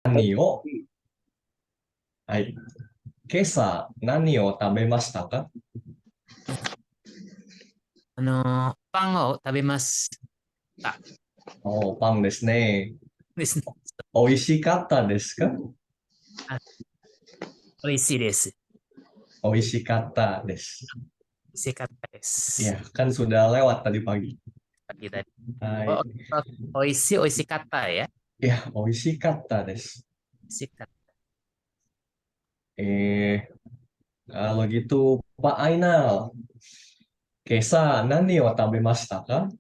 何を、はい。今朝何を食べましたか？パンを食べました。お、パンですね。ですね。美味しかったですか？あ、美味しいです。美味しかったです。美味しかったです。Ya, kan sudah lewat tadi pagi. Pagi tadi. Oh, Hai. oishi, oishi kata ya. Ya, 美味しかったです。Oishi kata. Eh, kalau gitu Pak Ainal, Kesa, nani wa tabemashita ka?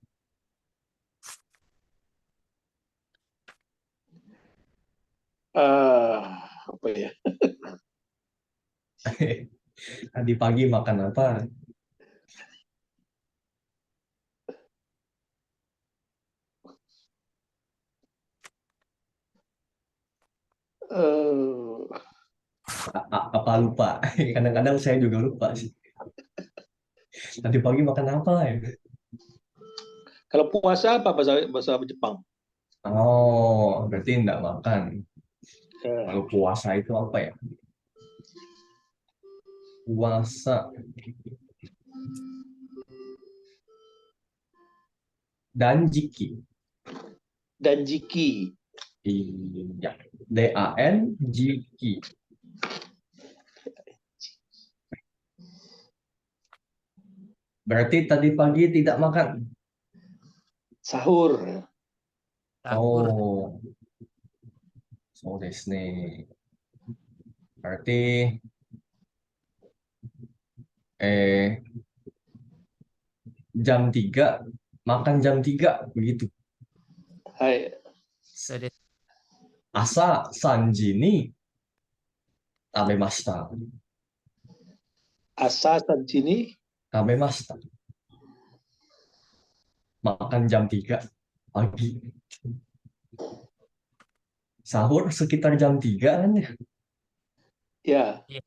Apa ya? Tadi pagi makan apa? Eh, Apa lupa? Kadang-kadang saya juga lupa sih. Tadi pagi makan apa ya? Kalau puasa apa bahasa bahasa Jepang? Oh, berarti enggak makan. Eh, Kalau puasa itu apa ya? Puasa danjiki. Danjiki. Iya. DANJIKI. Berarti tadi pagi tidak makan. Sahur. Sahur. Oh, so desu ne. Berarti eh jam 3 makan jam 3 begitu. Hai. So desu. Asa 3時に食べました。Asa Sanjini. 食べました。Makan jam 3 pagi. Sahur sekitar jam 3 kan ya? Ya. Iya.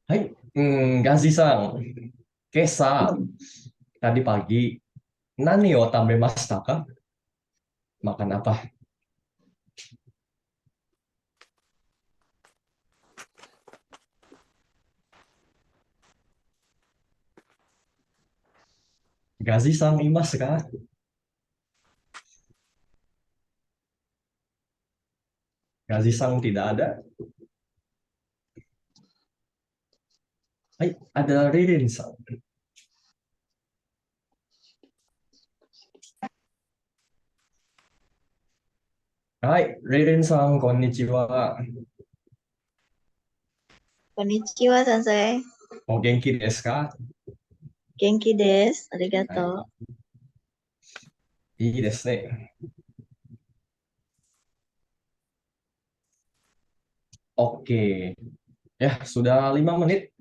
Hai, Gazi-san. Kesa, tadi pagi, nani o tabemashita ka? Makan apa? Gazi-san imasu ka? Gazi-san tidak ada. Hai, ada Ririn-san. Hai, Ririn-san, konnichiwa. こんにちは、先生。O genki desu ka? 元気です。ありがはい、といいですね。Oke, ya sudah 5 menit.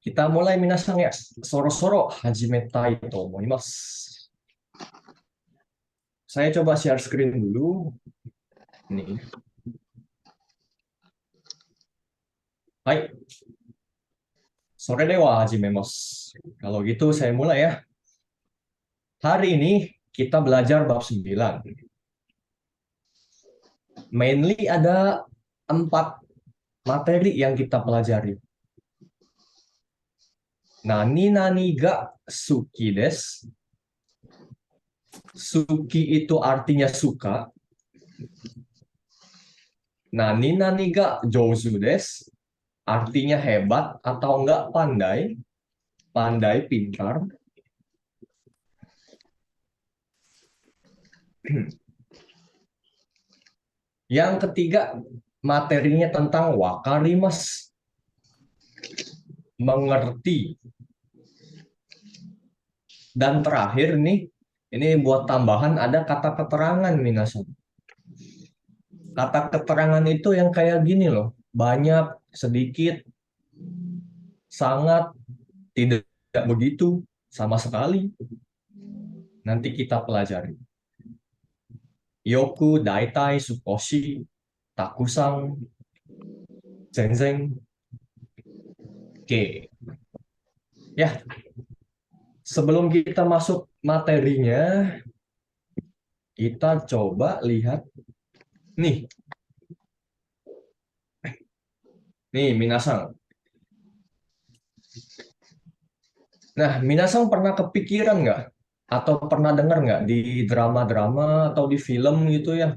Kita mulai minasan ya. Soro-soro hajimetai to omoimasu. Saya coba share screen dulu. Nih. Hai, sore dewa hajimemasu. Kalau gitu saya mulai ya. Hari ini kita belajar bab 9. Mainly ada 4 materi yang kita pelajari. Nani nani ga suki desu. Suki itu artinya suka. Nani nani ga jouzu desu. Artinya hebat atau enggak pandai. Pandai, pintar. Yang ketiga, materinya tentang wakarimas. Mengerti. Dan terakhir nih, ini buat tambahan ada kata keterangan minasan. Kata keterangan itu yang kayak gini loh. Banyak, sedikit, sangat, tidak begitu, sama sekali. Nanti kita pelajari. Yoku, daitai, sukoshi, takusang, zenzen. Oke. Ya, sebelum kita masuk materinya, Kita coba lihat nih. Nih, minasang. Nah, minasang pernah kepikiran nggak? Atau pernah dengar nggak di drama-drama atau di film gitu ya?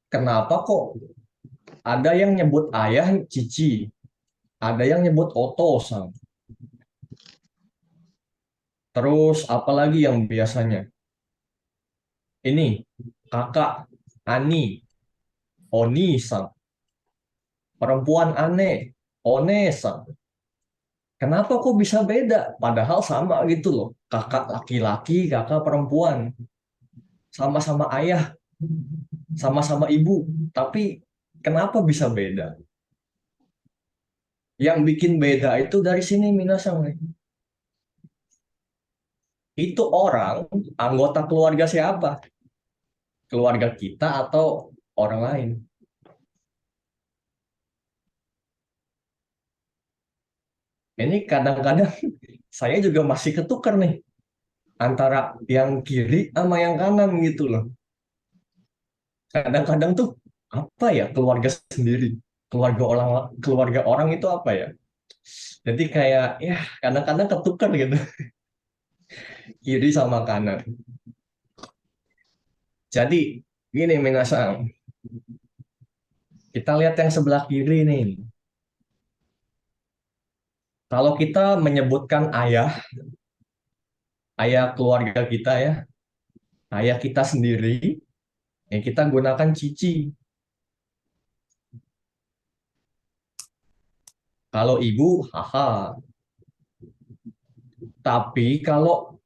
Kenapa kok ada yang nyebut ayah cici, ada yang nyebut oto-san. Terus apalagi yang biasanya? Ini kakak ani, oni-san. Perempuan ane, one-san. Kenapa kok bisa beda? Padahal sama gitu loh. Kakak laki-laki, kakak perempuan. Sama-sama ayah, sama-sama ibu. Tapi kenapa bisa beda? Yang bikin beda itu dari sini minasang nih. Itu orang, anggota keluarga siapa? Keluarga kita atau orang lain? Ini kadang-kadang saya juga masih ketukar nih antara yang kiri sama yang kanan gitu loh. Kadang-kadang tuh apa ya keluarga sendiri, keluarga orang itu apa ya? Jadi kayak ya kadang-kadang ketukar gitu kiri sama kanan. Jadi gini minasang, kita lihat yang sebelah kiri nih. Kalau kita menyebutkan ayah keluarga kita ya, ayah kita sendiri, ya kita gunakan cici. Kalau ibu, haha. Tapi kalau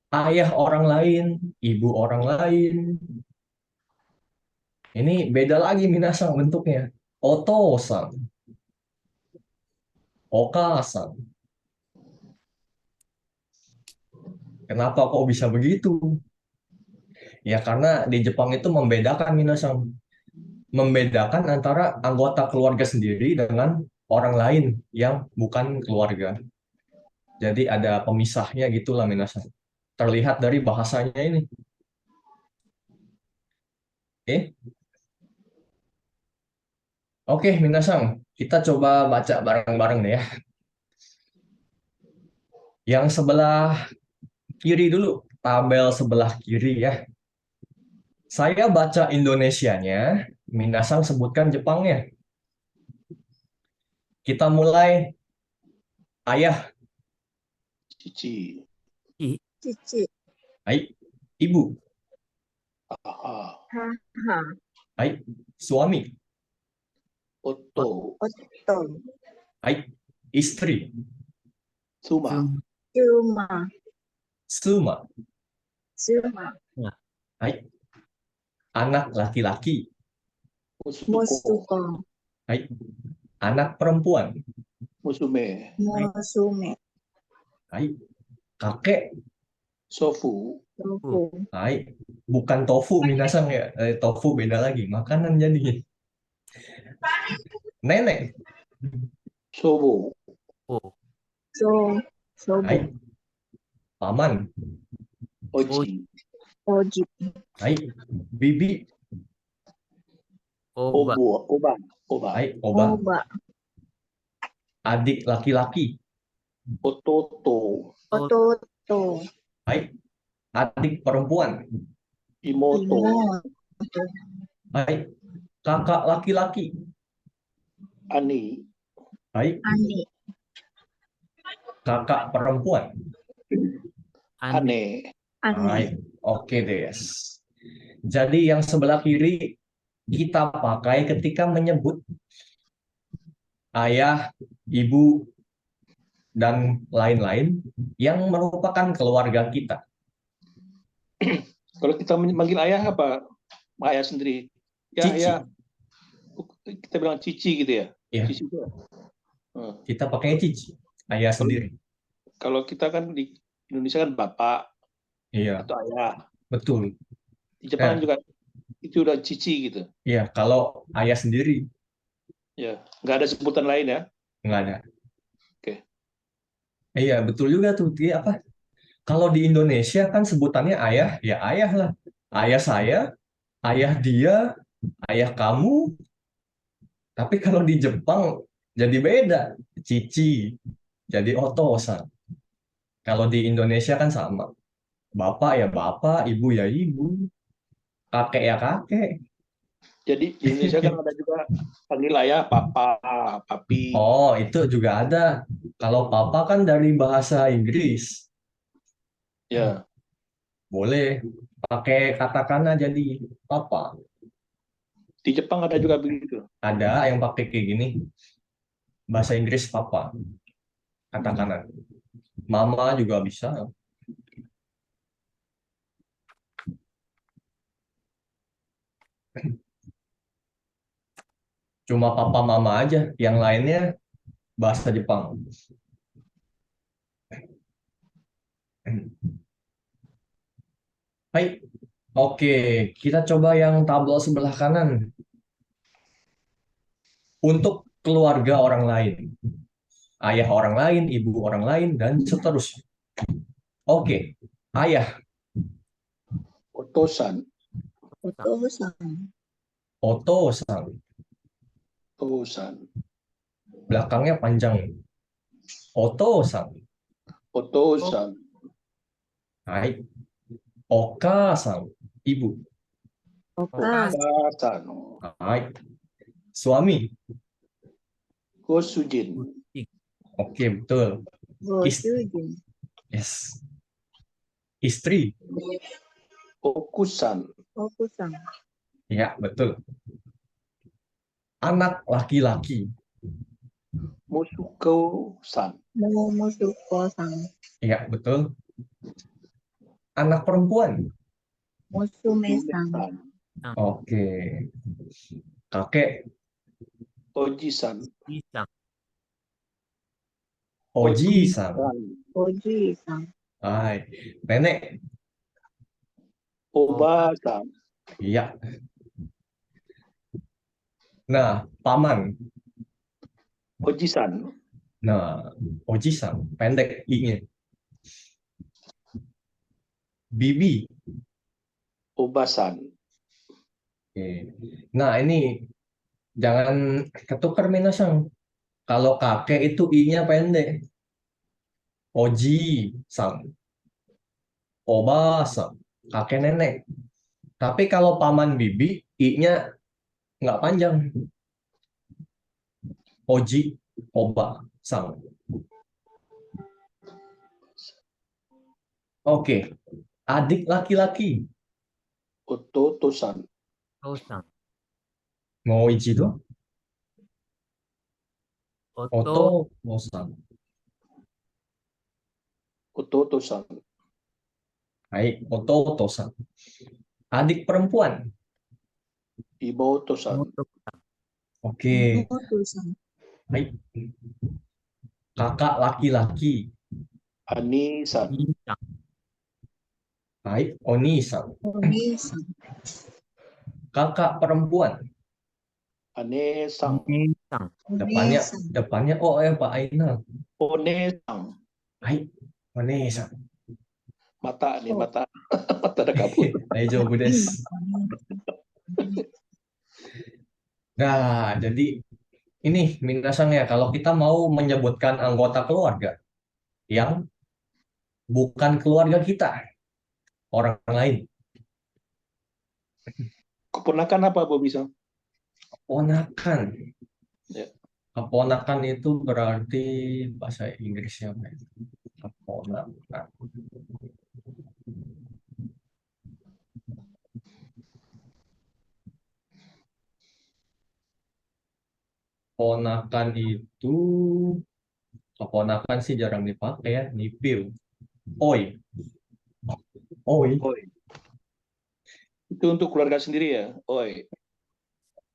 ayah orang lain, ibu orang lain, ini beda lagi minasang bentuknya. Oto-san, oka-san. Kenapa kok bisa begitu? Ya karena di Jepang itu membedakan minasang. Membedakan antara anggota keluarga sendiri dengan orang lain yang bukan keluarga. Jadi ada pemisahnya gitulah minasang. Terlihat dari bahasanya ini. Oke, Oke, minasang, kita coba baca bareng-bareng deh ya. Yang sebelah kiri dulu, tabel sebelah kiri ya. Saya baca Indonesianya, minasang sebutkan Jepangnya. Kita mulai ayah, Cici. Cici. ibu, Aha. Haha. suami, Oto. Oto. istri, Suma. Cuma. suma, Cuma. anak laki-laki, Musuko. Musuko. anak perempuan, Musume. Musume. kakek, Sofu. Tofu. bukan tofu minasang ya, tofu beda lagi, makanan jadi. Nenek, Sobo. Oh, Sobo. paman, Oji. Oji. bibi, oba, Oba. Oba. oba, Oba. adik laki-laki, Ototo. Ototo. adik perempuan, Imoto. Imoto. kakak laki-laki, Ani. Ani. kakak perempuan. Ane. Ani. Oke deh. Jadi yang sebelah kiri kita pakai ketika menyebut ayah, ibu, dan lain-lain yang merupakan keluarga kita. Kalau kita manggil ayah apa? Ayah sendiri. Ya, Cici. ayah. Kita bilang cici gitu ya? Iya. Cici itu. Kita pakai cici, ayah sendiri. Kalau kita kan di Indonesia kan bapak Iya, atau ayah. betul. Di Jepang juga itu udah cici gitu. Iya, kalau ayah sendiri Ya, nggak ada sebutan lain ya. nggak ada. Oke. Iya, betul juga tuh. Dia apa? Kalau di Indonesia kan sebutannya ayah, ya ayah lah. ayah saya, ayah dia, ayah kamu. Tapi kalau di Jepang jadi beda. Cici, jadi otosan. Kalau di Indonesia kan sama. Bapak ya bapak, ibu ya ibu, kakek ya kakek. Jadi di Indonesia kan ada juga panggil ayah papa, papi. Oh, itu juga ada. Kalau papa kan dari bahasa Inggris. Ya, Boleh pakai katakana jadi papa. di Jepang ada juga begitu. Ada yang pakai kayak gini. Bahasa Inggris papa, katakana. Mama juga bisa. Cuma papa mama aja. Yang lainnya bahasa Jepang. Baik. Oke, kita coba yang tabel sebelah kanan. Untuk keluarga orang lain. Ayah orang lain, ibu orang lain, dan seterusnya. Oke, ayah, Otosan, Otosan. oto-san. otosan, Belakangnya panjang. Oto-san. otosan, Hai. Oka-san. Ibu. Okas. okasan, Hai. Suami. gosujin, Oke, betul. Gosujin. Yes. Istri. okusan, Okusan. Ya, betul. Anak laki-laki. musuko-san, Musuko-san. Ya, betul. Anak perempuan. Musume-san. musume-san, Oke. Kakek. oji-san, Bisa. Oji-san. Oji-san. Hai. Nenek. oba-san, Iya. Nah, paman. oji-san, Nah, Oji-san. Pendek I-nya. Bibi. obasan, Oke. Nah, ini jangan ketukar Minasang. Kalau kakek itu I-nya pendek. Oji-san. Oba-san. Kakek nenek. Tapi kalau paman bibi, I-nya nggak panjang. Oji, Oba, Sang. Oke, adik laki-laki. ototo-san, Otosan. Mau Ichido, Oto. Oto, Mo-san. ototo-san, Hai, Oto, Oto-san. Adik perempuan. iboto-san, Oke, Moto-san. hai. Kakak laki-laki. ani-san, Bisa. Hai, Oni-san. Oni-san. Kakak perempuan. ane-san, Bisa. Depannya, Oni-san. depannya oh ya Pak Ainal. one-san, Hai, Oni-san. mata nih, mata, mata ada kabut. Daijoubu desu. Nah, jadi ini minasang ya, kalau kita mau menyebutkan anggota keluarga yang bukan keluarga kita, orang lain, Keponakan apa, Bu, bisa? ponakan. Ya. Keponakan itu berarti bahasa Inggrisnya apa ya? Keponakan. Ponakan itu, keponakan sih jarang dipakai ya, nipil. Oi, oi, Oi. Itu untuk keluarga sendiri ya? Oi.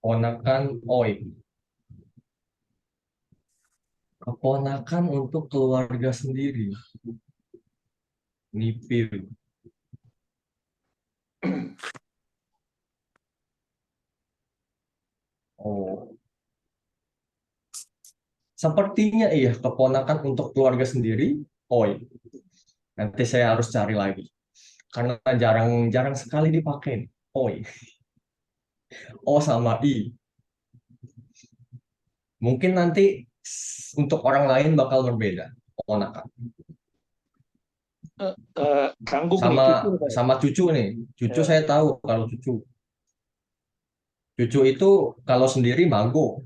ponakan, oi. Keponakan untuk keluarga sendiri, nipil. Oh, sepertinya iya, keponakan untuk keluarga sendiri, oi. Nanti saya harus cari lagi. karena jarang sekali dipakai. Oi, O sama I. Mungkin nanti untuk orang lain bakal berbeda. Ponakan. Tanggung nih, Sama cucu kan? sama cucu nih. Cucu Ya, saya tahu kalau cucu. Cucu itu kalau sendiri mago.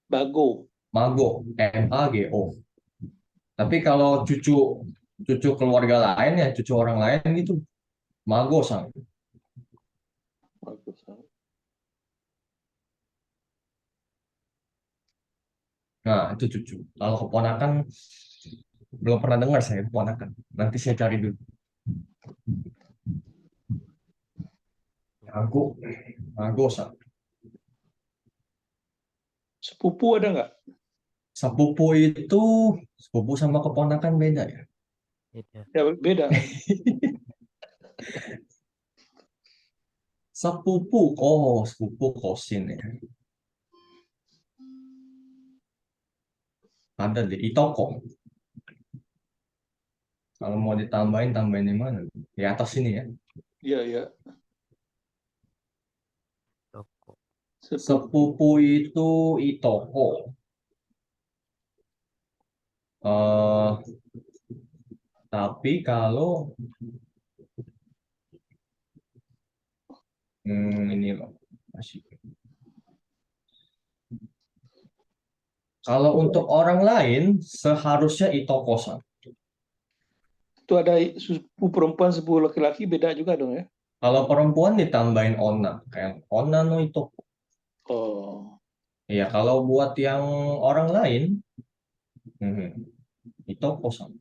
Bago. Mago, MAGO. Tapi kalau cucu cucu keluarga lain ya, cucu orang lain itu mago sang. Bagus. Nah, itu cucu. Kalau keponakan belum pernah dengar saya keponakan. Nanti saya cari dulu. Mago, mago sang. Sepupu ada nggak? Sepupu itu sepupu sama keponakan beda ya. Gitu. Ya beda kan? Sepupu, oh sepupu kosin ya. Ada di Itoko. Kalau mau ditambahin, tambahin di mana? Di atas sini ya. Iya, iya. Toko. Sepupu. Sepupu itu Itoko. eh tapi kalau ini loh, masih. Kalau untuk orang lain, seharusnya Itoko-san. Itu ada sepupu perempuan, sepupu laki-laki beda juga dong ya? Kalau perempuan ditambahin Onna, kayak Onna no Itoko. Oh, Ya, kalau buat yang orang lain, Itoko-san.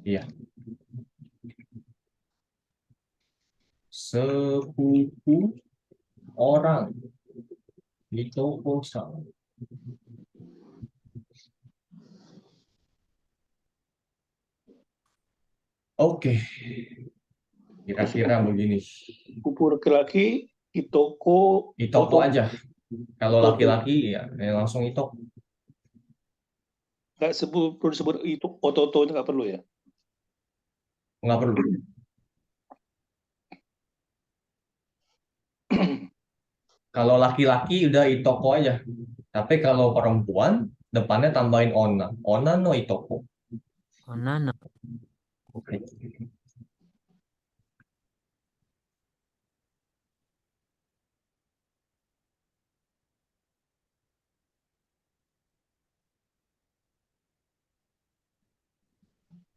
Iya, sepupu orang Itoko-san. Oke, kira-kira begini. sepupu laki-laki Itoko Itoko Oto aja. Kalau Oto. laki-laki ya langsung Itoko. Nggak sebut perlu disebut itu Oto itu nggak perlu ya? Nggak perlu. Kalau laki-laki udah Itoko aja. Tapi kalau perempuan, depannya tambahin Ona. Ona no Itoko. Oh, Nana.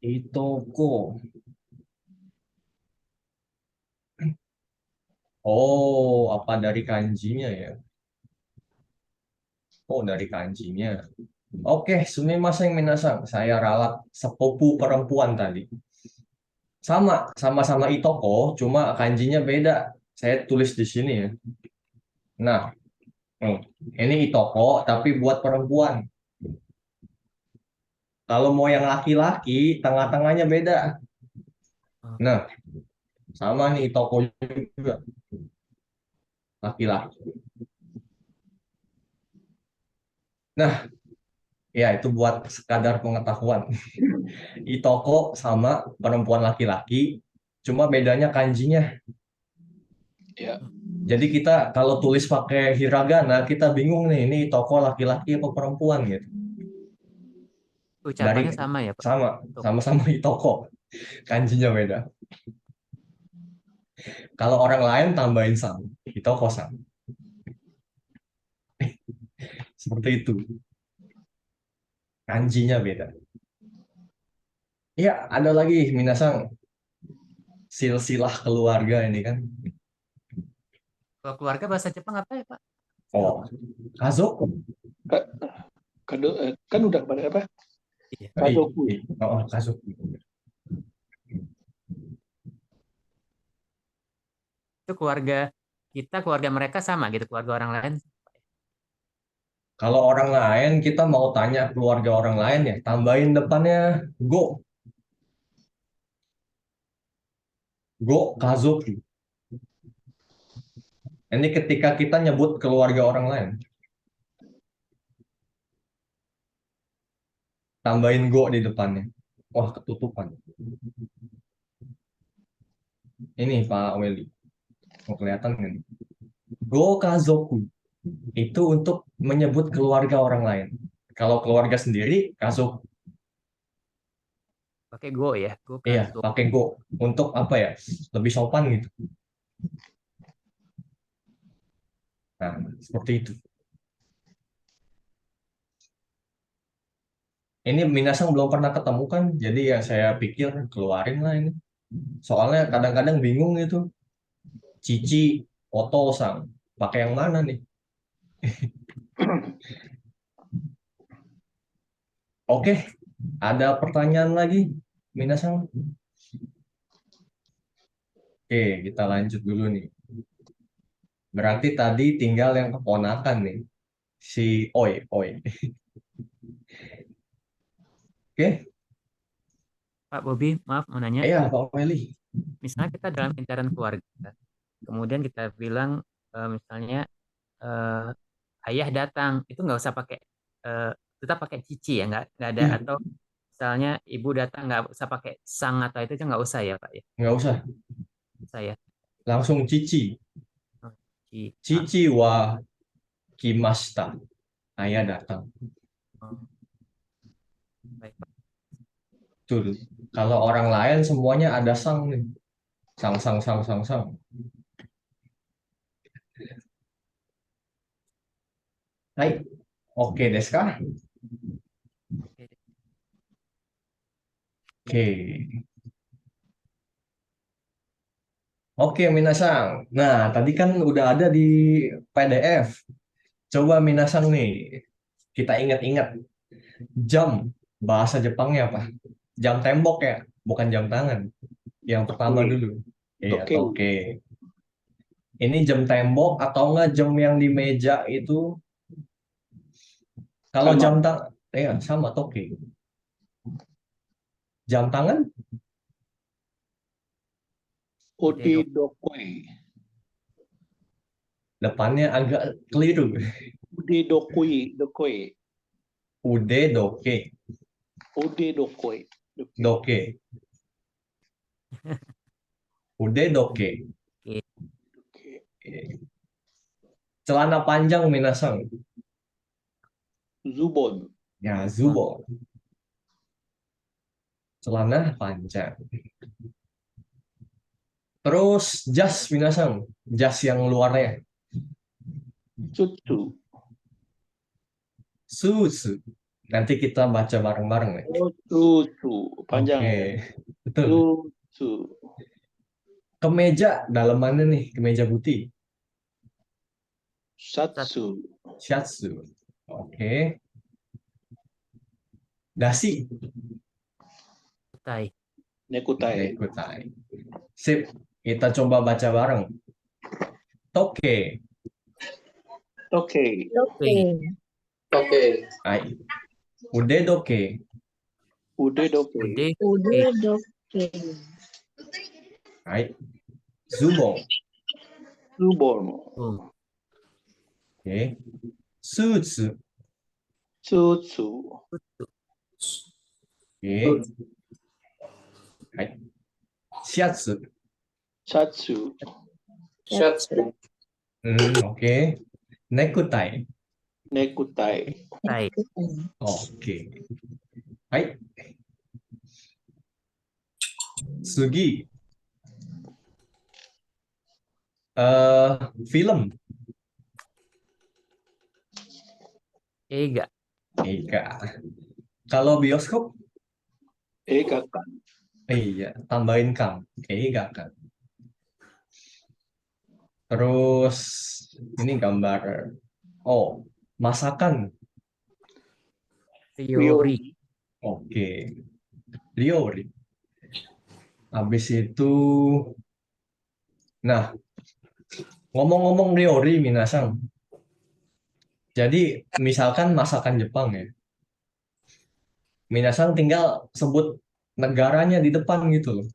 Itoko. Oh, apa dari kanjinya ya? Oh, dari kanjinya. Oke, sumimasen minasang. Saya ralat sepupu perempuan tadi. Sama-sama Itoko, cuma kanjinya beda. Saya tulis di sini ya. Nah, hmm, ini Itoko, tapi buat perempuan. Kalau mau yang laki-laki, tengah-tengahnya beda. Oh, Nah, sama nih Itoko juga, laki-laki. Nah, ya itu buat sekadar pengetahuan. Itoko sama perempuan laki-laki, cuma bedanya kanjinya. Ya, Jadi kita kalau tulis pakai hiragana, kita bingung nih, ini Itoko laki-laki apa perempuan gitu. Dari ucapannya sama ya, Pak? sama, Toko. sama-sama Itoko, kanjinya beda. Kalau orang lain tambahin sang, Itoko sang. Seperti itu, kanjinya beda. Ya, ada lagi minasang silsilah keluarga ini kan. Kalau keluarga bahasa Jepang apa ya, Pak? Oh, Kazoku. Ka- kan udah kemarin apa? Iya. Kazoku. Oh, Kazoku. Itu keluarga kita, keluarga mereka sama gitu, keluarga orang lain. Kalau orang lain, kita mau tanya keluarga orang lain ya, tambahin depannya Go. Go Kazoku. Ini ketika kita nyebut keluarga orang lain. tambahin go di depannya. Wah, ketutupan. Ini Pak Weli, mau kelihatan nggak nih? Go kazoku itu untuk menyebut keluarga orang lain. Kalau keluarga sendiri, kazoku. Pakai go ya, go Iya, kazo. pakai go untuk apa ya? Lebih sopan gitu. Nah, seperti itu. Ini Minasang belum pernah ketemu kan, jadi ya saya pikir keluarin lah ini. Soalnya kadang-kadang bingung gitu. Cici, Oto-sang, pakai yang mana nih? Oke, ada pertanyaan lagi, Minasang? Oke, kita lanjut dulu nih. Berarti tadi tinggal yang keponakan nih, si Oi, Oi. Oke, Pak Bobi, maaf mau nanya. iya Pak Weli. Misalnya kita dalam lingkaran keluarga, kemudian kita bilang misalnya ayah datang, itu nggak usah pakai eh, tetap pakai cici ya, nggak ada, Ih, atau misalnya ibu datang nggak usah pakai sang atau itu nggak usah ya Pak ya, nggak usah, saya langsung Cici. cici. Cici wa kimashita. Ayah datang. Oh, baik Pak. Tuh. Kalau orang lain semuanya ada sang nih. Sang, sang, sang, sang, sang. Hai, oke desu ka? Oke. Oke. Oke, Minasang. Nah, tadi kan udah ada di PDF. Coba Minasang nih, kita ingat-ingat jam bahasa Jepangnya apa? Jam tembok ya, bukan jam tangan. Yang pertama Oke. dulu. Iya, Oke. oke. Ini jam tembok atau enggak jam yang di meja itu? Kalau Sama. jam tangan, ya sama toke. Jam tangan, Dedo. Udedokoi. depannya agak keliru. Udedokoi. Dokoi. Ude doke, Udedokoi. doke, ude doke. Oke. Oke. Celana panjang Minasang. Zubon. Ya, zubo. Celana panjang. Terus jas Minasang. Jas yang luarnya. Jutsu. Susu. Nanti kita baca bareng-bareng nih. Oh, jutsu. Panjang Oke, ya. betul. Jutsu. Kemeja dalamannya nih, kemeja putih. Satsu. Shatsu. Oke. Dasi. Tai. Nekutai. Nekutai. Sip. Kita coba baca bareng. Toke. Oke. Oke. Oke. Ai. Ude doke. Udedoke. Ude. Udah doke. Ai. Zubong. Zubon. Bung. Oke. Sutsu. Jutsu. Oke. Hai. Shatsu. Satsu. Oke. Nekutai. Nekutai. Tai. Oke. Hai. Sugi. Film. Ega. Ega. Kalau bioskop, Egakan. iya, tambahin kang. Ega kan. Terus ini gambar. Oh, masakan. Teori. Oke. Ryori. Habis itu, nah, ngomong-ngomong Ryori, Minasang. Jadi, misalkan masakan Jepang ya. Minasang tinggal sebut negaranya di depan gitu loh.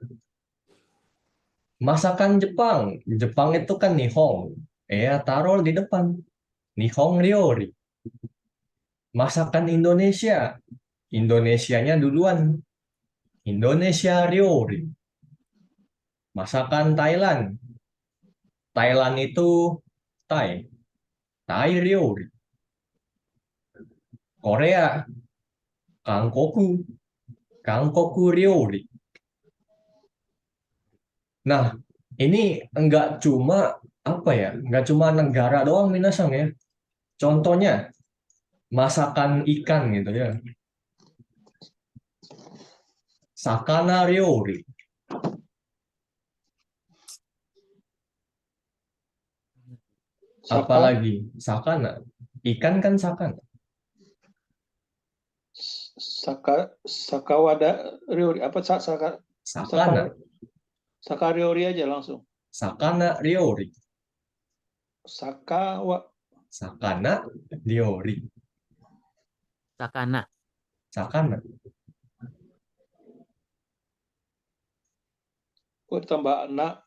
Masakan Jepang. Jepang itu kan Nihon. Ya, taruh di depan. Nihon Ryori. Masakan Indonesia. Indonesianya duluan. Indonesia Ryori. Masakan Thailand. Thailand itu Thai. Thai Ryori. Korea. Kangkoku. Kangkoku Ryori. Nah, ini enggak cuma apa ya? Enggak cuma negara doang minasang ya. Contohnya masakan ikan gitu ya. Sakana Ryori. Saka, Apalagi sakana. Ikan kan sakana. Sakawada Ryori. Apa Saka, Sakana. Saka Ryori aja langsung. Sakana Ryori. Sakawa. Sakana Ryori. Sakana. Sakana. Kok ditambah na?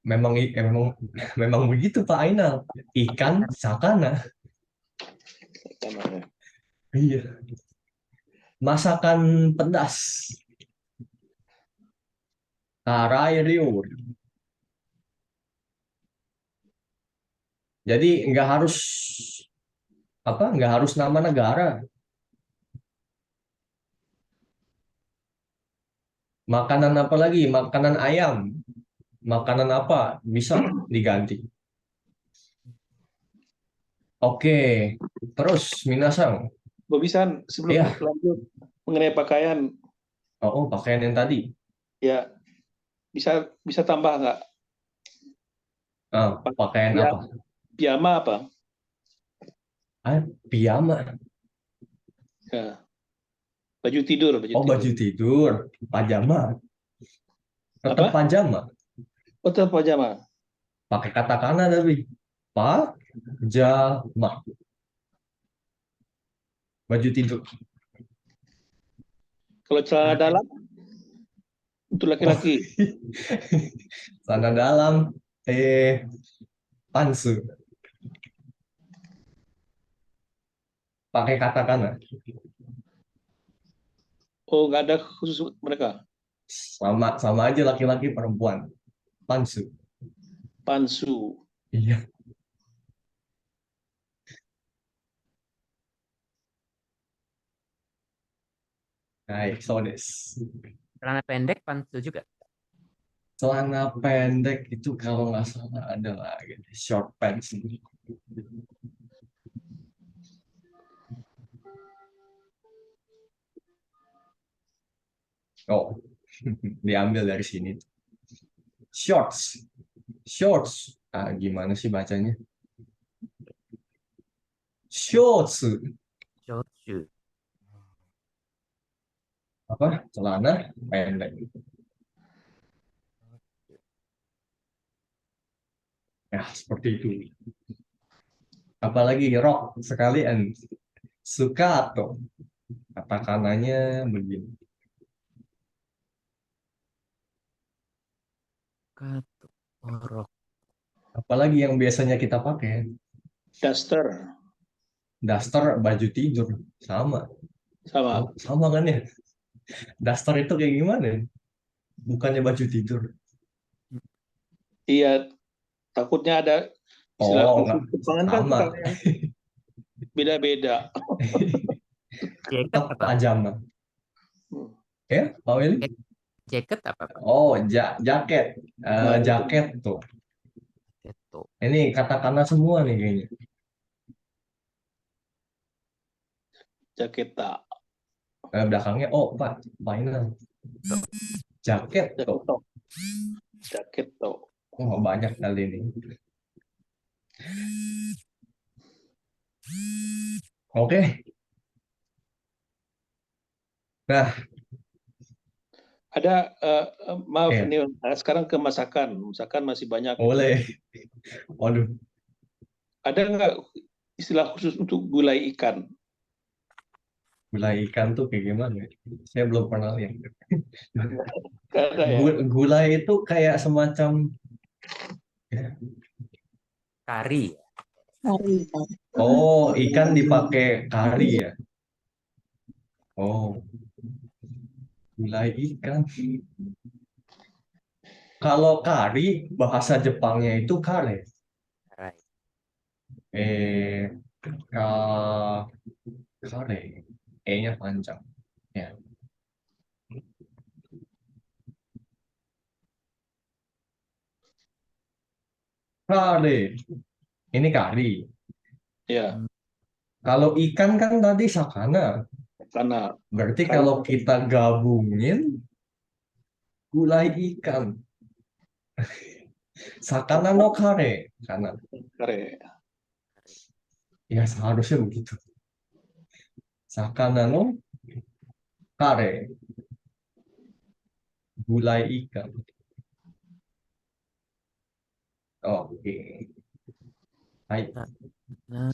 Memang memang memang begitu Pak Ainal. Ikan sakana. Sakana. Iya. Masakan pedas. Tarai Ryori. Jadi nggak harus nama negara. Makanan apa lagi? Makanan ayam. Makanan apa? Bisa diganti. Oke. Terus Minasang. Bobisan, sebelum Ya. lanjut mengenai pakaian, Oh, pakaian yang tadi. ya bisa tambah nggak? Pakaian Ya, apa? piyama apa? Piyama. Ya. Baju tidur, Oh, baju tidur. Pajama. Tetap Apa? pajama. Betul pajama. Pakai katakana tapi. Pajama. Baju tidur. Kalau celana dalam untuk laki-laki, Celana dalam. Pansu. Pakai katakana. oh nggak ada khusus mereka. Sama aja laki-laki perempuan. Pansu. Pansu. Iya. Baik, so des. Celana pendek pantsu juga. Celana pendek itu kalau nggak salah adalah gitu, short pants. Oh, diambil dari sini. Shorts. Shorts. Gimana sih bacanya? Shorts. Shortsu. Apa? Celana pendek. Ya, seperti itu. Apalagi rok sekalian. Suka atau katakananya begini. Kato. Orok. Apalagi yang biasanya kita pakai. Duster. Daster baju tidur. Sama. Sama. Sama kan ya? Daster itu kayak gimana? Bukannya baju tidur. Iya, takutnya ada istilah Oh, khusus enggak. Jepangan kan Sama. suka yang beda-beda. Jaket Tetap apa? pajama. Ya, Pak Willy? Jaket apa, Pak? Oh, jaket. Nah, Jaket tuh. Keto. Ini kata-kata semua nih kayaknya. jaket tak. Belakangnya, oh Pak, final. Jaket Jaket tuh. tok. Jaket tok. Oh, banyak kali ini. Oke. Nah, Ada maaf ya, nih sekarang ke masakan. Masakan masih banyak. boleh. Waduh, Ada nggak istilah khusus untuk gulai ikan? gulai ikan tuh kayak gimana? Saya belum pernah lihat. Nggak ada ya. Gulai itu kayak semacam ya. Kari. Kari. Oh, ikan dipakai kari ya. Oh, gulai ikan. Kalau kari, bahasa Jepangnya itu kare. Karai. Eh, ka, kare. E-nya panjang. Ya, kare. Ini kari. Ya, Hmm, Kalau ikan kan tadi sakana. karena Berarti kare kalau kita gabungin gulai ikan. Sakana no kare. Karena kare. ya seharusnya begitu. Sakana no kare. Gulai ikan. Oke. Hai. nah,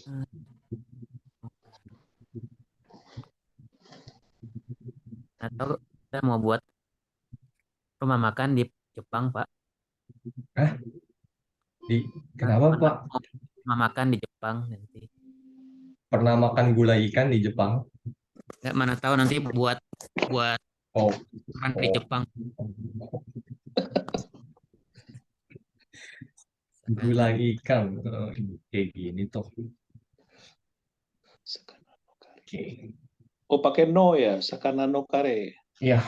atau kita mau buat rumah makan di Jepang, Pak. Hah? Di, Nah, kenapa Pak? mau rumah makan di Jepang nanti. Pernah makan gulai ikan di Jepang? Nggak, mana tahu nanti buat buat Oh, orang di oh. Jepang. Karena Gulai ikan. Kayak gini tuh. Sakana no kare. Oke. Oh, pakai no ya, sakana no kare. Ya,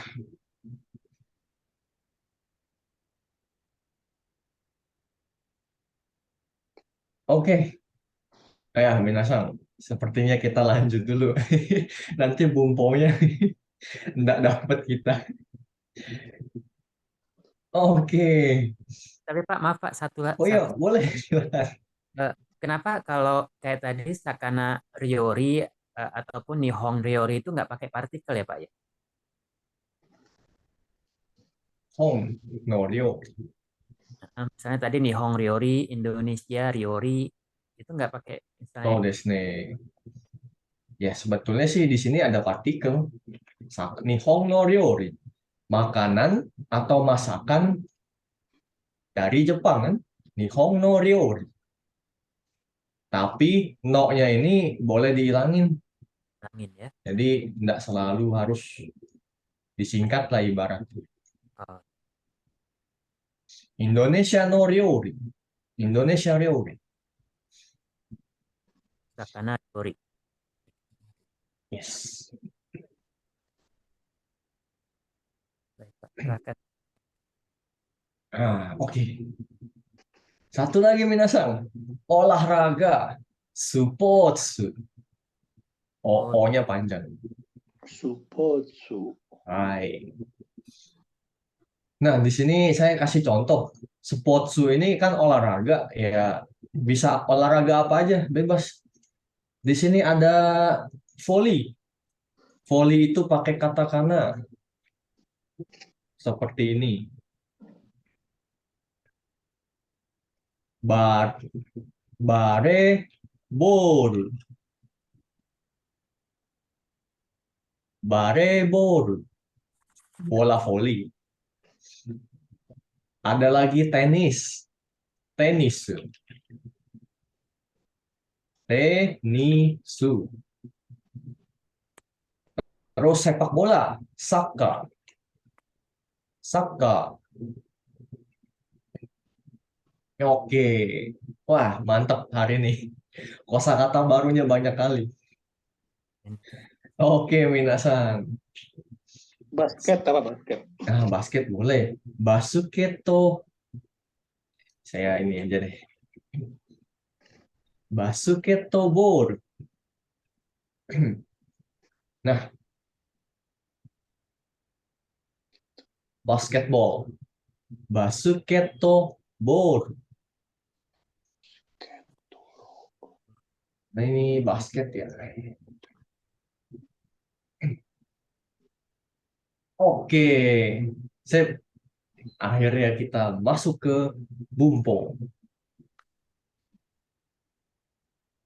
oke. Ya, minasan. Sepertinya kita lanjut dulu. Nanti bumponya nggak dapet kita. Oke. tapi Pak, maaf Pak, Oh iya, satu boleh. Silakan. kenapa kalau kayak tadi Sakana Ryori ataupun Nihong Ryori itu nggak pakai partikel ya Pak ya? Hong, Norio. Misalnya tadi Nihong Ryori, Indonesia Ryori itu nggak pakai misalnya. Oh, desne. Ya, sebetulnya sih di sini ada partikel. Nihong no ryori. Makanan atau masakan dari Jepang kan? Nihong no ryori. Tapi no-nya ini boleh dihilangin. Angin ya. Jadi tidak selalu harus disingkat lah ibarat. Oh, Indonesia no ryori. Indonesia ryori. Sakana Ryori. Yes. Baik, Pak. Silakan. Oke. Satu lagi minasan. Olahraga. Supotsu. Oh, O-nya panjang. Supotsu. Hai. Nah, di sini saya kasih contoh. Sportsu ini kan olahraga, ya bisa olahraga apa aja, bebas. Di sini ada volley. Volley itu pakai katakana seperti ini. Bar, bare, ball, bare, ball, bola volley. Ada lagi tenis, tenis, tenisu. Terus sepak bola, soccer, soccer. Oke, wah mantap hari ini. Kosakata barunya banyak kali. Oke, minasan. Basket apa basket? Nah, basket boleh. Basuketo. Saya ini aja deh. Basuketo board. Nah, basketball. Basuketo board. Nah, ini basket ya. Oke. Sip. Akhirnya kita masuk ke Bumpo.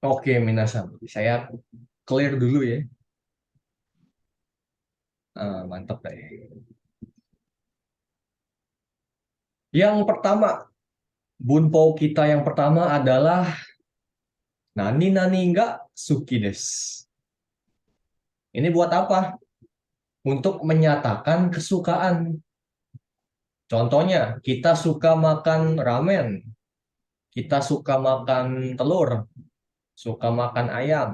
Oke, minasan. Saya clear dulu ya. Mantap deh. Yang pertama, Bunpo kita yang pertama adalah nani nani enggak suki des. Ini buat apa? untuk menyatakan kesukaan. Contohnya, kita suka makan ramen, kita suka makan telur, suka makan ayam.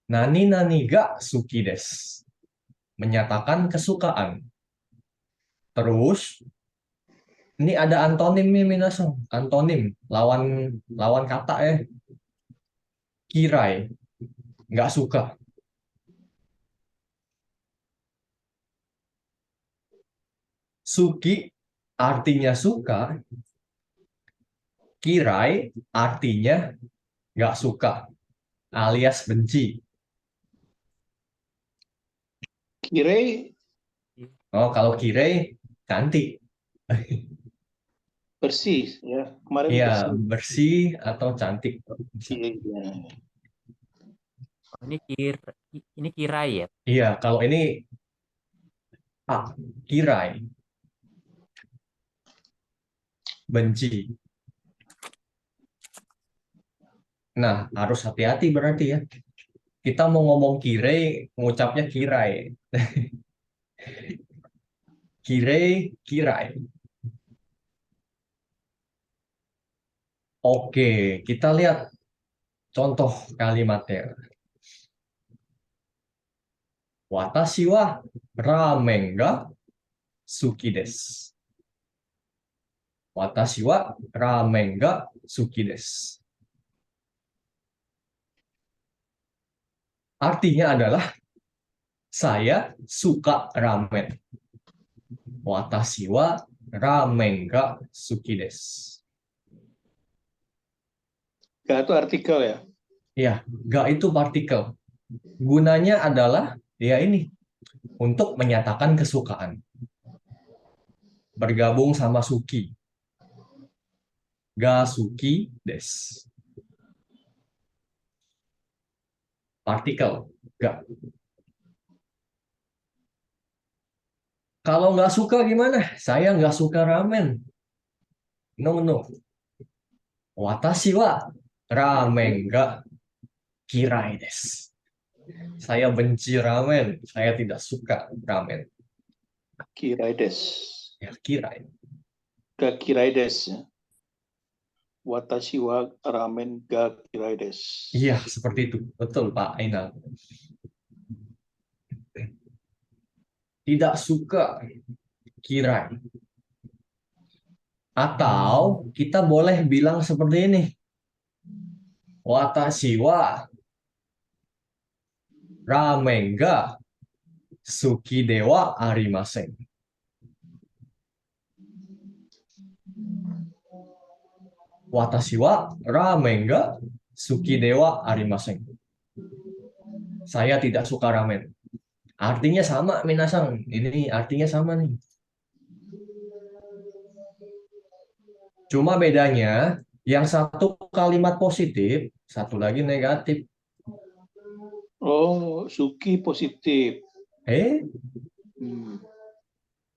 Nani nani ga suki desu. Menyatakan kesukaan. Terus, ini ada antonim nih minasan. Antonim, lawan lawan kata ya. Kirai, nggak suka. Suki artinya suka, kirai artinya nggak suka, alias benci. Kirei Oh, kalau kirei cantik. bersih ya. Kemarin Iya, bersih. bersih atau cantik. Bisa. Iya, iya. Oh, ini kirai ya. Iya, kalau ini kirai, benci. Nah, harus hati-hati berarti ya. Kita mau ngomong kirei, mengucapnya kirai. Kirei, kirai. Oke, kita lihat contoh kalimatnya. Watashi wa ramen ga suki desu. Watashi wa ramen ga suki desu. Artinya adalah saya suka ramen. Watashi wa ramen ga suki desu. Ga itu artikel ya. Ya, ga itu partikel. Gunanya adalah ya ini untuk menyatakan kesukaan. Bergabung sama suki. Ga suki desu. Partikel ga. Kalau nggak suka gimana? Saya nggak suka ramen. No, no. Watashi wa ramen ga kirai desu. Saya benci ramen. Saya tidak suka ramen. Kirai des. Ya, kirai. Ga kirai des. Watashi wa ramen ga kirai des. Iya, seperti itu. Betul, Pak Ainal. Tidak suka kirai. Atau kita boleh bilang seperti ini. Watashi wa ramen ga suki de wa arimasen. Watashi wa ramen ga suki de wa arimasen. Saya tidak suka ramen. Artinya sama, minasan. Ini artinya sama nih. Cuma bedanya, yang satu kalimat positif, satu lagi negatif. Oh, suki positif. Hmm.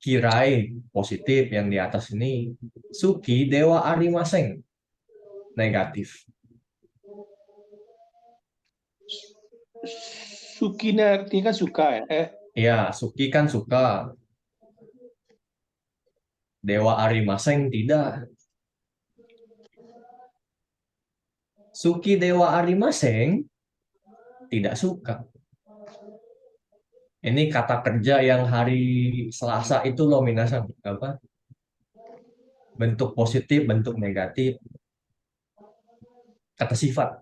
Kirai positif yang di atas ini. Suki dewa arimasen negatif. Suki ini artinya kan suka ya. Ya, suki kan suka. Dewa arimasen tidak. Suki dewa arimasen tidak suka. Ini kata kerja yang hari Selasa itu loh minasan. Apa? Bentuk positif, bentuk negatif. Kata sifat.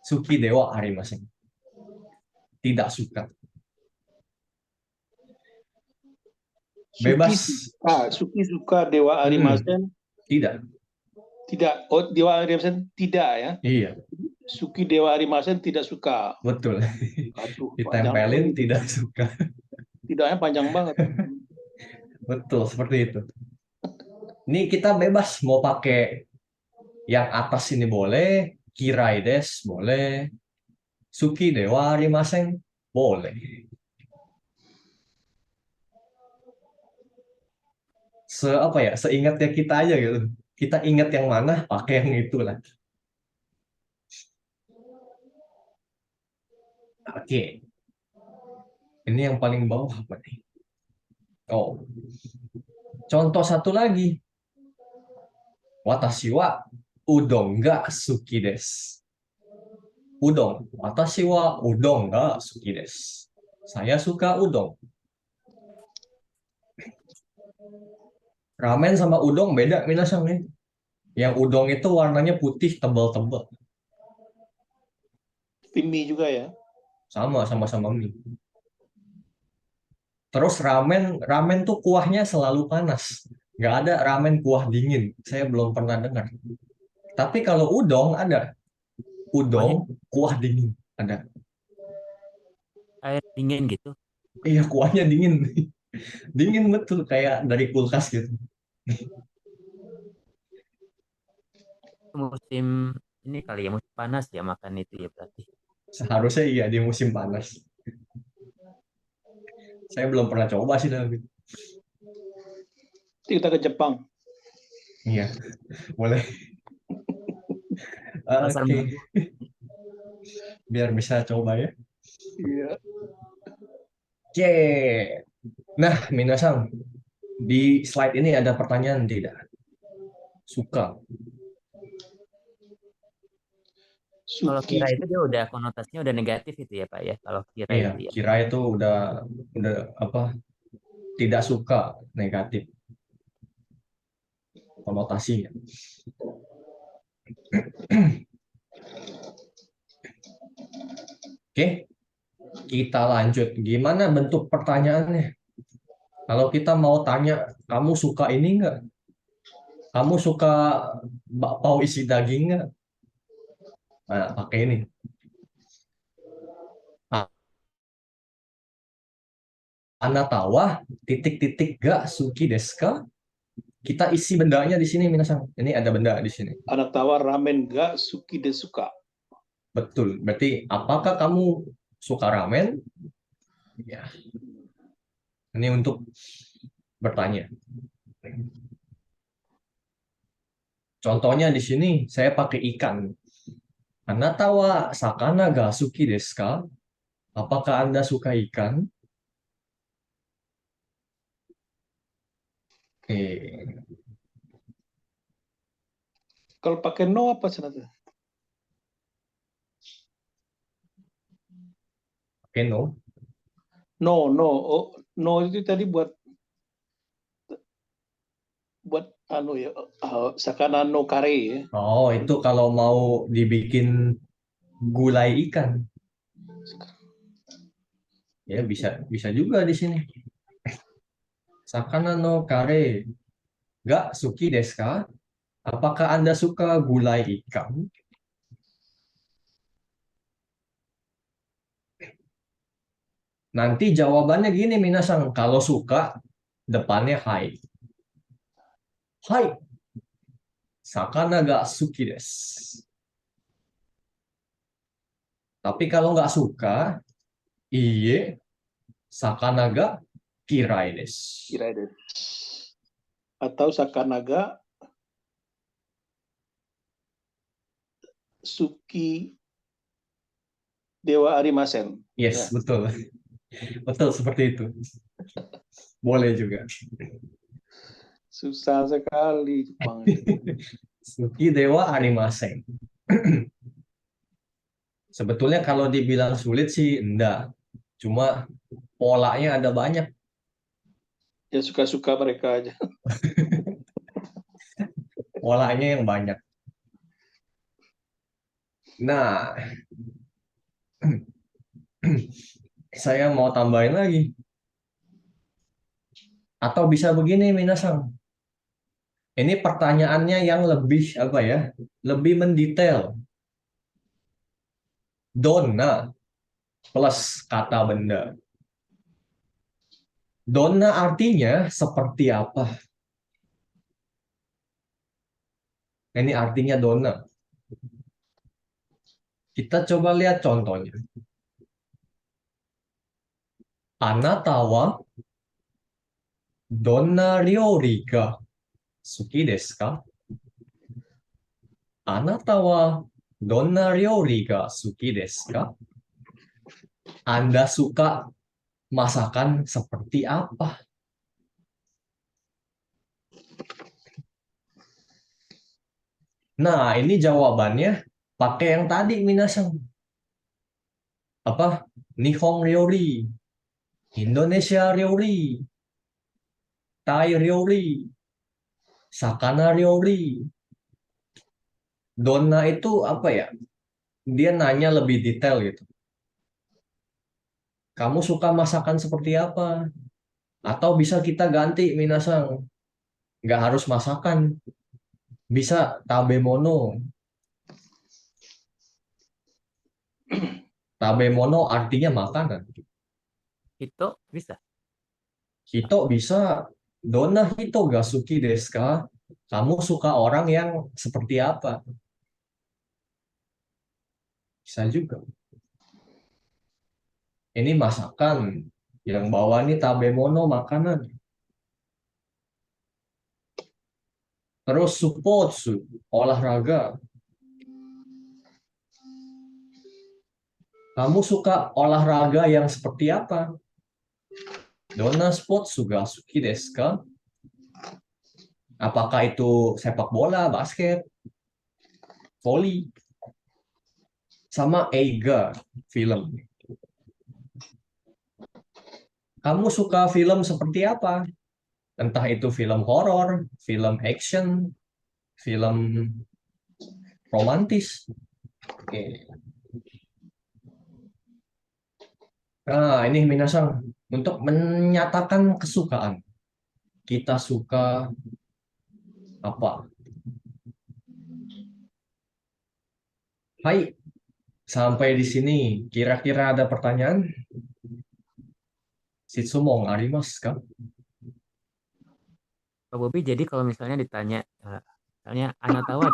Suki dewa arimasen. Tidak suka. Bebas. Suki suka dewa arimasen. Tidak. Tidak. Oh, dewa arimasen tidak ya. Iya. Suki dewa arimasen tidak suka. Betul. Aduh, Ditempelin tidak suka. Tidaknya panjang banget. Betul, seperti itu. Ini kita bebas mau pakai yang atas ini boleh, kirai des boleh, suki dewa arimasen boleh. Apa ya? Seingatnya kita aja gitu. Kita ingat yang mana, pakai yang itulah. Oke, ini yang paling bawah apa nih? Oh, contoh satu lagi. Watashi wa udon ga suki desu. Udon. Watashi wa udon ga suki desu. Saya suka udon. Ramen sama udon beda, minasan nih. Yang udon itu warnanya putih tebal-tebal. Mie juga ya. Sama-sama mie. Terus ramen tuh kuahnya selalu panas. Nggak ada ramen kuah dingin. Saya belum pernah dengar. Tapi kalau udon ada. Udon kuah dingin. Ada. Air dingin gitu. Iya, kuahnya dingin. Dingin betul, kayak dari kulkas gitu. Musim ini kali ya, musim panas ya makan itu ya berarti. Seharusnya iya di musim panas. Saya belum pernah coba sih, David. Kita ke Jepang. Iya, boleh. Pasar Oke, Minggu. biar bisa coba ya. Iya. Oke. Nah, minasan, di slide ini ada pertanyaan tidak? Suka. Kalau Suki. kira itu dia udah konotasinya udah negatif itu ya Pak ya. Kalau kira Iya, itu ya. kira itu udah apa? Tidak suka, negatif konotasinya. Oke, kita lanjut. Gimana bentuk pertanyaannya? Kalau kita mau tanya, kamu suka ini nggak? Kamu suka bakpao isi daging nggak? Nah, pakai ini. Anata wa titik-titik ga suki desu ka? Kita isi bendanya di sini, minasan. Ini ada benda di sini. Anak tawar ramen ga suki desuka. Betul. Berarti apakah kamu suka ramen? Ya. Ini untuk bertanya. Contohnya di sini saya pakai ikan. Anata wa sakana ga suki desu ka? Apakah Anda suka ikan? Oke. Kalau pakai no apa sebenarnya? Oke, no. No, no. Oh, no itu tadi buat anu ya, sakana no kare ya. Oh, itu kalau mau dibikin gulai ikan. Ya, bisa juga di sini. Sakana no kare ga suki desu ka? Apakah Anda suka gulai ikan? Nanti jawabannya gini, minasan. Kalau suka, depannya hai. Hai, sakana ga suki desu. Tapi kalau nggak suka, iye, sakana ga kirai desu. Kira itu. Atau sakana ga suki dewa arimasen. Yes, Ya. betul. Betul seperti itu. Boleh juga. Susah sekali Jepang itu. Suki dewa arimasen. Sebetulnya kalau dibilang sulit sih enggak. Cuma polanya ada banyak. Ya suka-suka mereka aja. Polanya yang banyak. Nah, saya mau tambahin lagi. Atau bisa begini, minasan. Ini pertanyaannya yang lebih apa ya? Lebih mendetail. Donna plus kata benda. Donna artinya seperti apa? Ini artinya donna. Kita coba lihat contohnya. Anata wa donna ryori ga suki desu ka? Anata wa donna ryori ga suki desu ka? Anda suka masakan seperti apa? Nah, ini jawabannya pakai yang tadi, Minasang. Apa? Nihon Ryori, Indonesia Ryori, Thai Ryori, Sakana Ryori. Donna itu apa ya? Dia nanya lebih detail gitu. Kamu suka masakan seperti apa? Atau bisa kita ganti, Minasang. Nggak harus masakan. Bisa tabemono. Tabemono artinya makanan. Itu bisa. Hito bisa. Donna hito ga suki desu ka? Kamu suka orang yang seperti apa? Bisa juga. Ini masakan. Yang bawa nih tabemono makanan. Terus supotsu, olahraga. Kamu suka olahraga yang seperti apa? Donna spotsu ga suki desu ka? Apakah itu sepak bola, basket, voli, sama Eiga, film. Kamu suka film seperti apa? Entah itu film horor, film action, film romantis. Oke. Nah, ini Minasang, untuk menyatakan kesukaan. Kita suka apa? Hai, sampai di sini. Kira-kira ada pertanyaan? Shitsumon arimasu ka? Pak Bobi, jadi kalau misalnya ditanya, misalnya Anatawa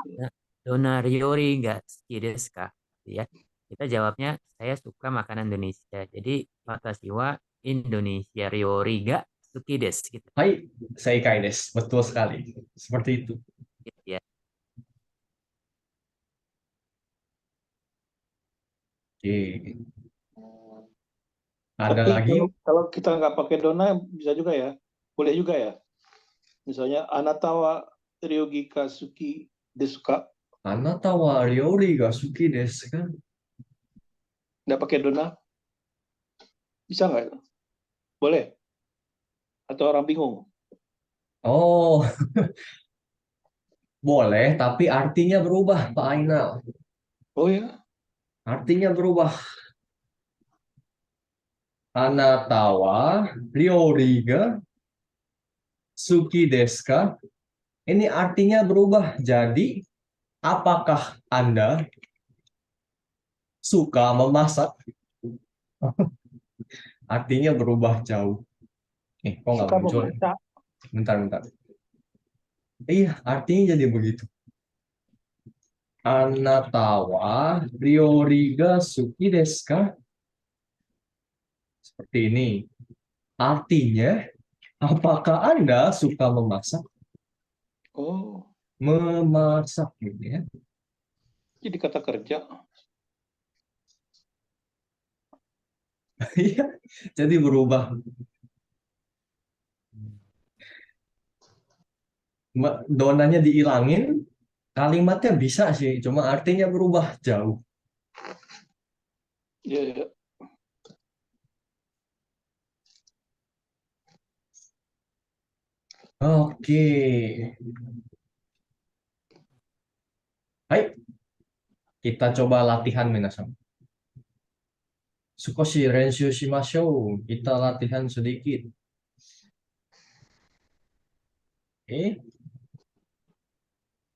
Dona Ryori nggak suki desu ka? Ya, kita jawabnya saya suka makanan Indonesia. Jadi watashi wa Indonesia Ryori ga suki desu gitu. Hai, seikai desu. Betul sekali. Seperti itu. Gitu ya. Oke. Ada Tapi lagi? kalau kita nggak pakai dona bisa juga ya, boleh juga ya. Misalnya Anatawa Ryogi Kasuki Desuka, Anata wa ryori ga suki desu ka? nggak pakai dona, bisa nggak? Boleh? Atau orang bingung? Oh, boleh, tapi artinya berubah, Pak Ainal. Oh ya, Artinya berubah. Anata wa ryori ga suki desu ka? Ini artinya berubah. Jadi, apakah Anda suka memasak? Artinya berubah jauh. Kok nggak suka muncul ya? memasak. Bentar, bentar. Iya, artinya jadi begitu. Anata wa ryori ga suki desu ka? Seperti ini. Artinya, apakah Anda suka memasak? Oh, Memasak gitu ya. jadi kata kerja. Iya, jadi berubah. Donanya dihilangin, kalimatnya bisa sih, cuma artinya berubah jauh. Ya, ya. Oke. Hai, kita coba latihan minasan. Sukoshi renshu shimashou. Kita latihan sedikit. Oke.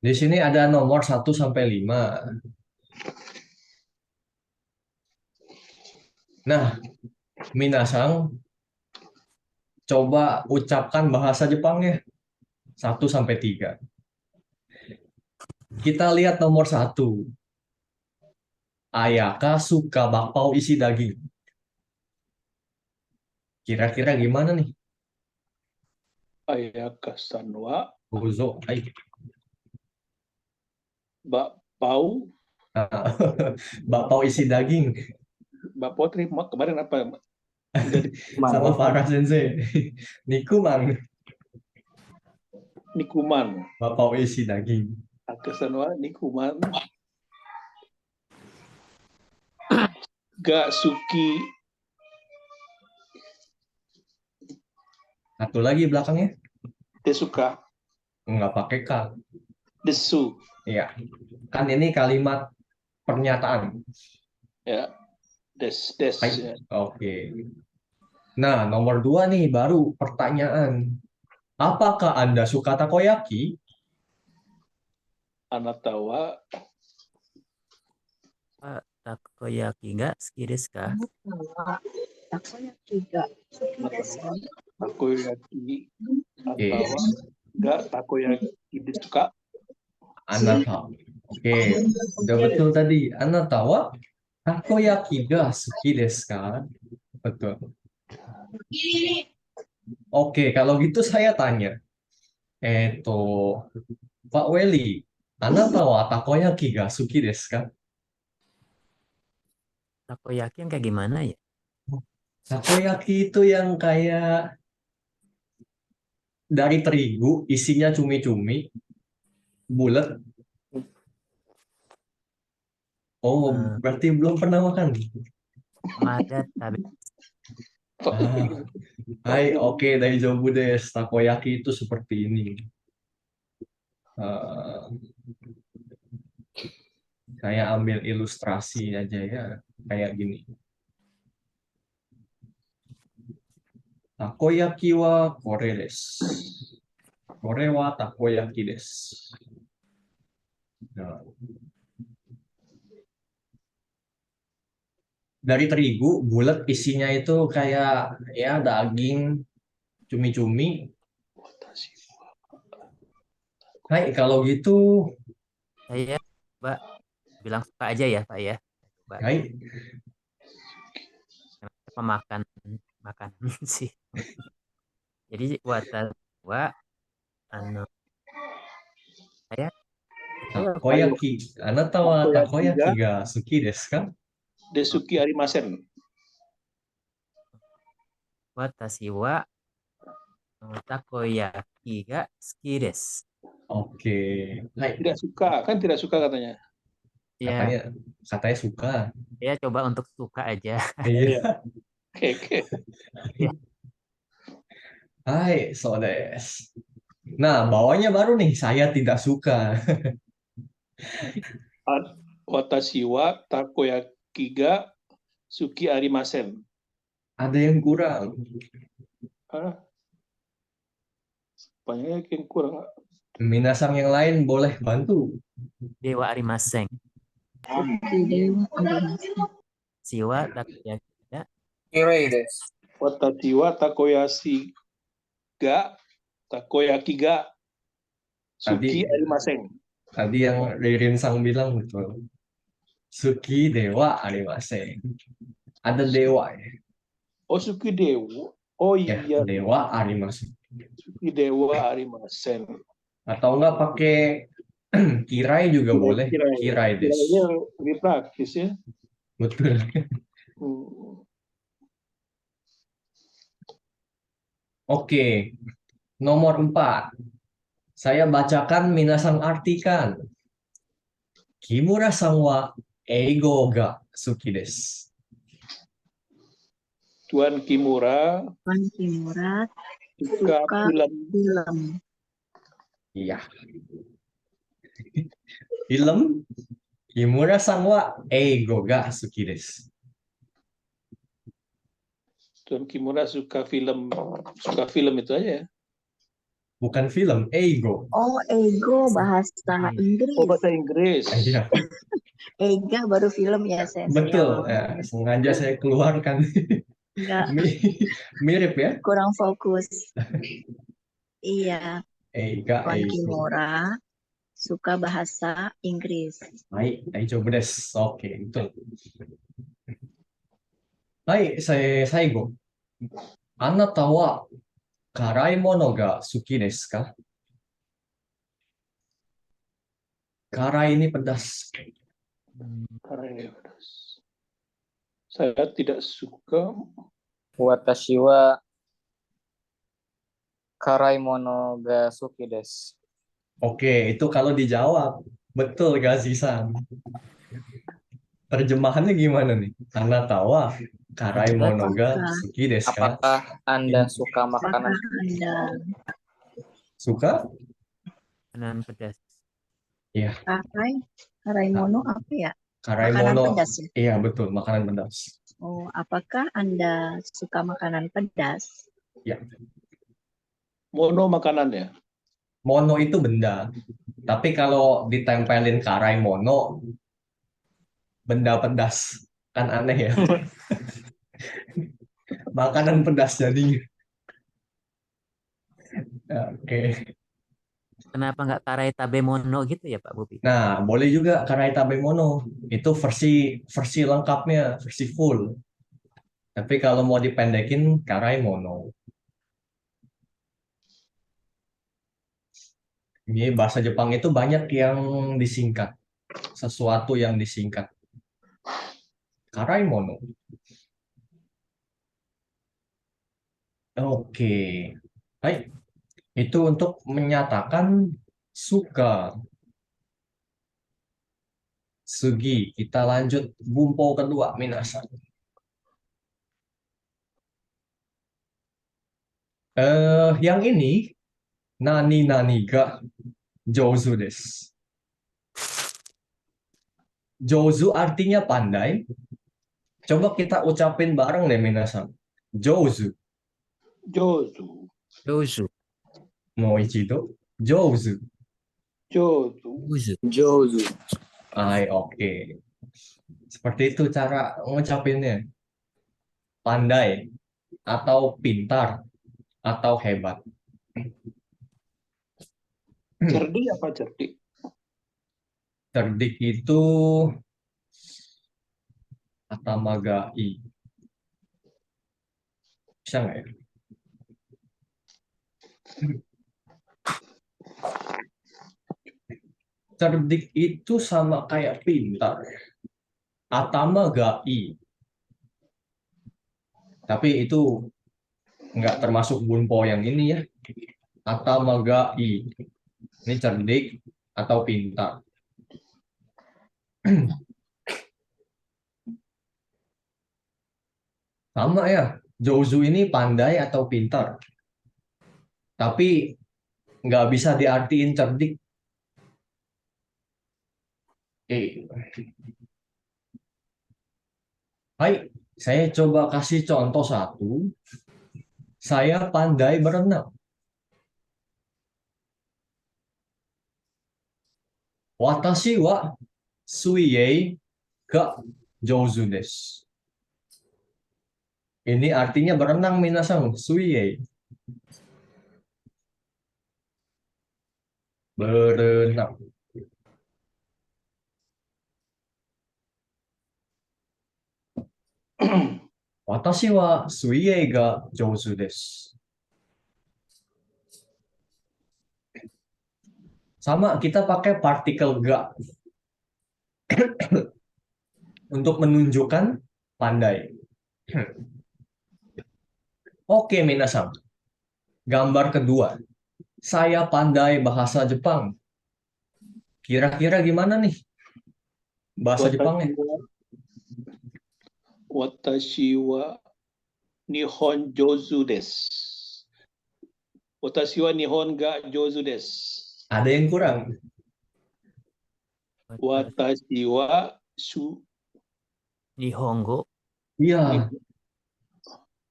Di sini ada nomor 1 sampai 5. Nah, minasan coba ucapkan bahasa Jepangnya 1 sampai 3. Kita lihat nomor 1. Ayaka suka bakpao isi daging. Kira-kira gimana nih? Ayaka Sanwa, Gozo. Hai. Bakpao, Nah, bakpao isi daging. Mbak Potri kemarin apa? Jadi Sama Farah Sensei. Nikuman, Nikuman. Bapak isi daging. Akesanwa Nikuman. Gak suki. Satu lagi belakangnya, Desuka. nggak pakai K. Desu. Iya, kan ini kalimat pernyataan. Ya. Des. Ya. Oke. Nah, nomor 2 nih, baru pertanyaan. Apakah Anda suka takoyaki? Anatawa. Takoyaki ga suki desu ka? たこ焼きが好きですか？ Takoyaki. Oke, Anatawa. Gak takoyaki desuka. Anda tahu. Oke, udah betul tadi. Anda tahu takoyaki ga suki desu ka? Betul. Oke, kalau gitu saya tanya. Pak Welly, Anda tahu takoyaki ga suki desu ka? Takoyaki yang kayak gimana ya? Takoyaki itu yang kayak dari terigu, isinya cumi-cumi, bulat. Oh, Eh, berarti belum pernah makan. Mada tabe. Ah, hai, oke, daijoubu desu. Takoyaki itu seperti ini. Eh, saya ambil ilustrasi aja ya, kayak gini. Takoyaki wa kore desu. Kore wa takoyaki desu. Nah, dari terigu, bulat isinya itu kayak ya daging, cumi-cumi. Hai, kalau gitu, Saya Mbak bilang suka aja ya Pak ya. Mbak hai, pemakan makanan sih. Jadi watashi wa anu saya takoyaki. Anata wa takoyaki ga suki desu ka? Desuki arimasen. watashi wa takoyaki ga suki desu. Oke. Hai, Tidak suka, kan tidak suka katanya. Ya, katanya suka. saya coba untuk suka aja. Iya. Oke. Ya, Hai, so desu. Nah, bawahnya baru nih, saya tidak suka. Watashi wa takoyaki ga suki arimasen. Ada yang kurang. Ah, banyak yang kurang. Minasang yang lain boleh bantu. Dewa arimaseng. 好きではありません。 Siwa takoyaki ga 嫌いです。 Watashi wa takoyaki ga suki Tadi- arimasen. Tadi yang Ririn Sang bilang betul. Suki dewa arimasen. Ada dewa ya. Oh, suki dewa. Oh Ya, iya, dewa arimasen. suki dewa arimasen. Atau enggak pakai kirai juga boleh. Kirai Kirainya desu. lebih praktis ya. Betul. Hmm. Oke. Nomor 4. Saya bacakan, minasang artikan. Kimura-san wa eigo ga suki desu. Tuan Kimura Tuan Kimura suka suka film film. Iya. Film Kimura-san wa eigo ga suki desu. Tuan Kimura suka film itu aja ya. Bukan film, eigo. Oh, ego bahasa Inggris. Oh, bahasa Inggris. Iya, Ega baru film ya, Sensei. betul. Ya, sengaja saya keluarkan. Enggak, Mirip ya. kurang fokus. Iya, Eiga, Tuan eigo. Kimura suka bahasa Inggris. Hai, daijoubu desu. Oke, betul. Hai, saigo. Anata wa karai mono ga suki desu ka? Karai ini pedas. Karena pedas. Saya tidak suka. Watashi wa karaimono ga suki desu. Oke, itu kalau dijawab. Betul, Gazisan. Terjemahannya gimana nih? Anatawa karai monoga Apakah suki desu ka? Apakah Anda suka makanan apakah Anda Suka? Makanan pedas. Iya, Raimono apa ya? karai Makanan mono. pedas ya? Iya, betul, makanan pedas. Oh, apakah Anda suka makanan pedas? Ya, Mono makanannya. mono itu benda. Tapi kalau ditempelin karai mono, benda pedas. Kan aneh ya. Makanan pedas jadinya. Oke. Kenapa nggak karai tabemono gitu ya Pak Bobi? Nah, boleh juga karai tabemono. Itu versi versi lengkapnya, versi full. Tapi kalau mau dipendekin karai mono. Ini bahasa Jepang itu banyak yang disingkat. Sesuatu yang disingkat. Karai mono. Oke. Hai. Itu untuk menyatakan suka. Sugi. Kita lanjut bumpo kedua, minasan. Yang ini nani nani ga jouzu desu. Jouzu artinya pandai. Coba kita ucapin bareng deh, minasan. Jouzu. Jozu. Dozu. Mau ichido. Jouzu. Jozu. Dozu. Jozu? Oke. Seperti itu cara ngucapinnya. Pandai atau pintar atau hebat. Cerdik apa cerdik? Cerdik itu atamagai. Bisa nggak ya? Cerdik itu sama kayak pintar. Atamagai. Tapi itu nggak termasuk bunpo yang ini ya. Atamagai. Ini cerdik atau pintar. Sama ya. Jouzu ini pandai atau pintar. Tapi nggak bisa diartiin cerdik. Hai, saya coba kasih contoh satu. Saya pandai berenang. Watashi wa suiei ga jouzu desu. Ini artinya berenang, minasan. Suiei. Berenang. Watashi wa suiei ga jouzu desu. Sama kita pakai partikel ga untuk menunjukkan pandai. Oke, minasan. Gambar kedua. Saya pandai bahasa Jepang. Kira-kira gimana nih bahasa Jepangnya? Watashi wa nihon jozu desu. Watashi wa nihon ga jozu desu. Ada yang kurang. Watashi wa Nihongo. Iya,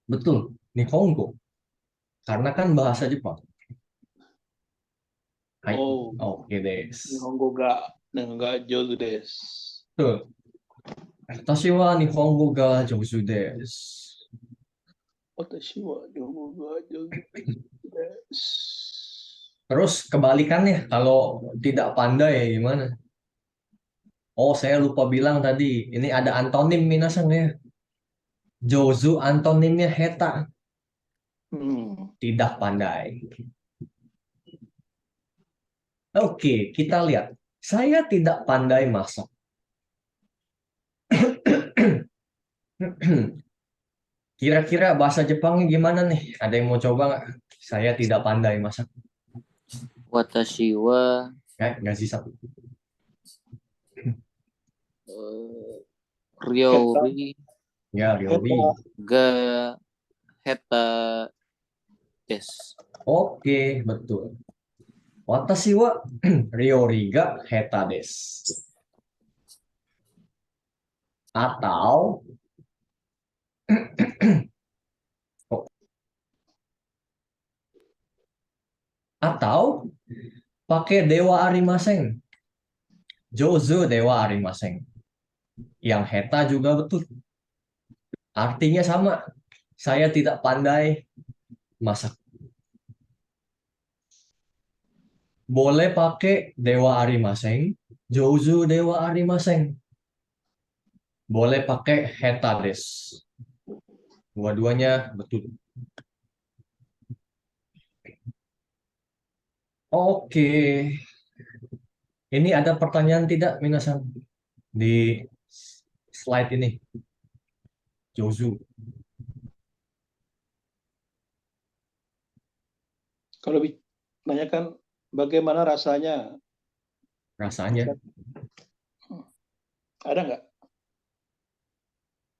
betul. Nihongo. Karena kan bahasa Jepang. Hai. Oh. Oke, des. Nihongo ga jozu desu. Tuh. Watashi wa nihongo ga jouzu desu. Watashi wa nihongo ga jozu desu. Terus kebalikannya, kalau tidak pandai gimana? Oh, saya lupa bilang tadi. Ini ada antonim, minasan ya. Jouzu antonimnya heta. Tidak pandai. Oke, kita lihat. Saya tidak pandai masak. Kira-kira bahasa Jepangnya gimana nih? Ada yang mau coba nggak? Saya tidak pandai masak. Watashi wa Nggak sisa. ryori Ya, Ryori. ga heta desu. Oke, betul. Watashi wa Ryori ga heta desu. Atau atau pakai dewa arimaseng. Jozo dewa arimaseng. Yang heta juga betul. Artinya sama. Saya tidak pandai masak. Boleh pakai dewa arimaseng, Jozo dewa arimaseng. Boleh pakai heta desu. Dua-duanya betul. Oke. Ini ada pertanyaan tidak, Minasan? Di slide ini. Jozo. Kalau menanyakan bagaimana rasanya, Rasanya. ada nggak?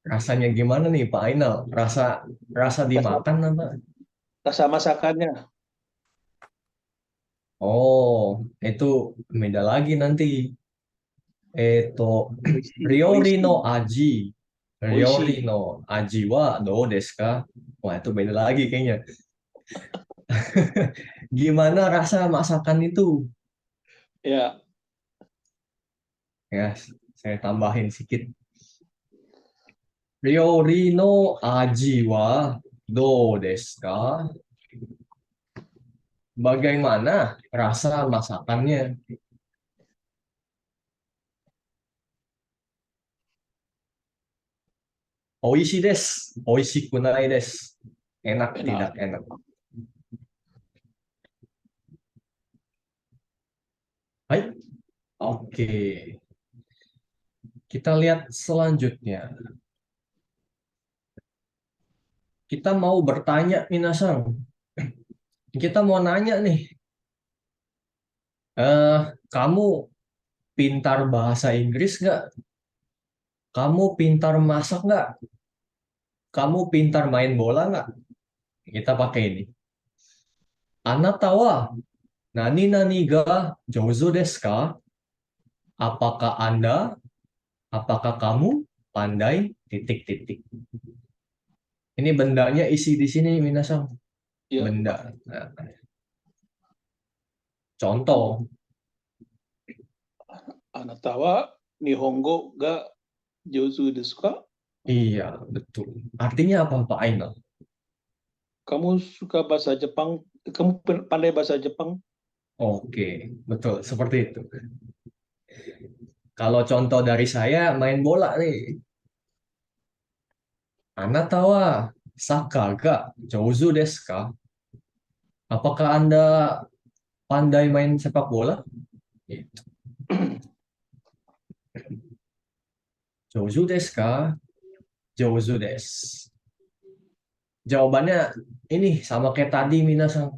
Rasanya gimana nih, Pak Ainal? Rasa dimakan apa? Rasa masakannya. Oh, itu beda lagi nanti. Eto, Ryori no aji. Ryori Oishi. no aji wa do desu ka? Wah, itu beda lagi kayaknya. Gimana rasa masakan itu? Ya, Ya, saya tambahin sedikit. Ryori no aji wa do desu ka? Bagaimana rasa masakannya? Oishi desu. Oishiku nai desu. Enak enak. tidak enak. Hai. Oke. Kita lihat selanjutnya. Kita mau bertanya, Minasang. Kita mau nanya nih. Kamu pintar bahasa Inggris nggak? Kamu pintar masak nggak? Kamu pintar main bola nggak? Kita pakai ini. Anata wa nani nani ga jouzu desu ka? Apakah Anda, apakah kamu pandai titik-titik? Ini bendanya isi di sini, Minasang. Ya, Benda. Nah, contoh. anatawa nihongo ga jouzu desu ka? Iya, betul. Artinya apa, Pak Ainal? Kamu suka bahasa Jepang? Kamu pandai bahasa Jepang? Oke, betul. Seperti itu. Kalau contoh dari saya, main bola nih. Anata wa saka ga jouzu desu ka? Apakah Anda pandai main sepak bola? Gitu. Jouzu desu ka? Jouzu desu. Jawabannya ini sama kayak tadi, Minasan.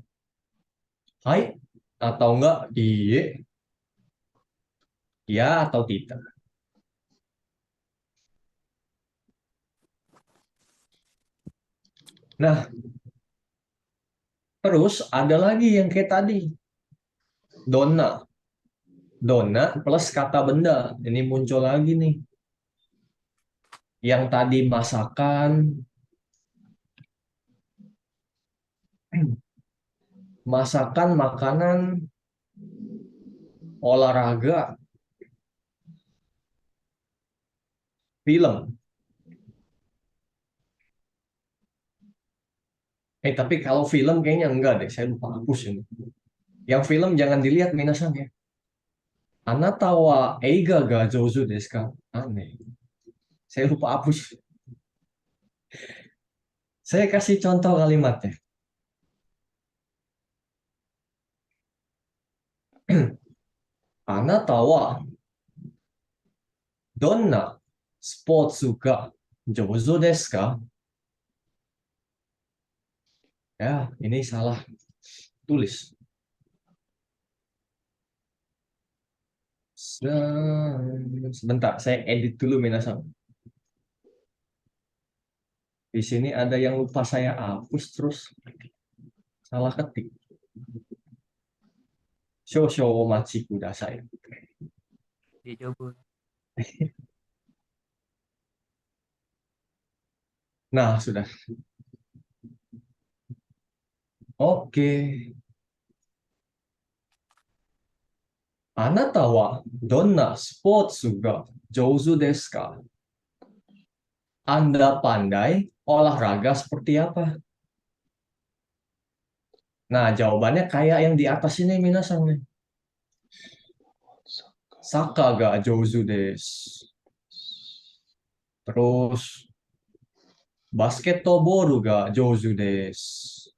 Hai atau enggak? Iye. Ya atau tidak. Nah, terus ada lagi yang kayak tadi. Donna. Donna plus kata benda. Ini muncul lagi nih. Yang tadi masakan, masakan, makanan, olahraga, film. Tapi kalau film kayaknya enggak deh. Saya lupa hapus ini. Yang film jangan dilihat minasan ya. Anata wa eiga ga jouzu desu ka? Aneh. Saya lupa hapus. Saya kasih contoh kalimatnya. Anata wa donna sports ga Jouzu desu ka? Ya, ini salah tulis. Sebentar, saya edit dulu minasan. Di sini ada yang lupa saya hapus terus salah ketik. Shoushou o machi kudasai. Dicoba. Nah, sudah. Oke. Anata wa donna spotsu ga jouzu desu ka? Anda pandai olahraga seperti apa? Nah, jawabannya kayak yang di atas ini minasan nih. Saka ga jouzu desu. Terus basketball ga jouzu desu.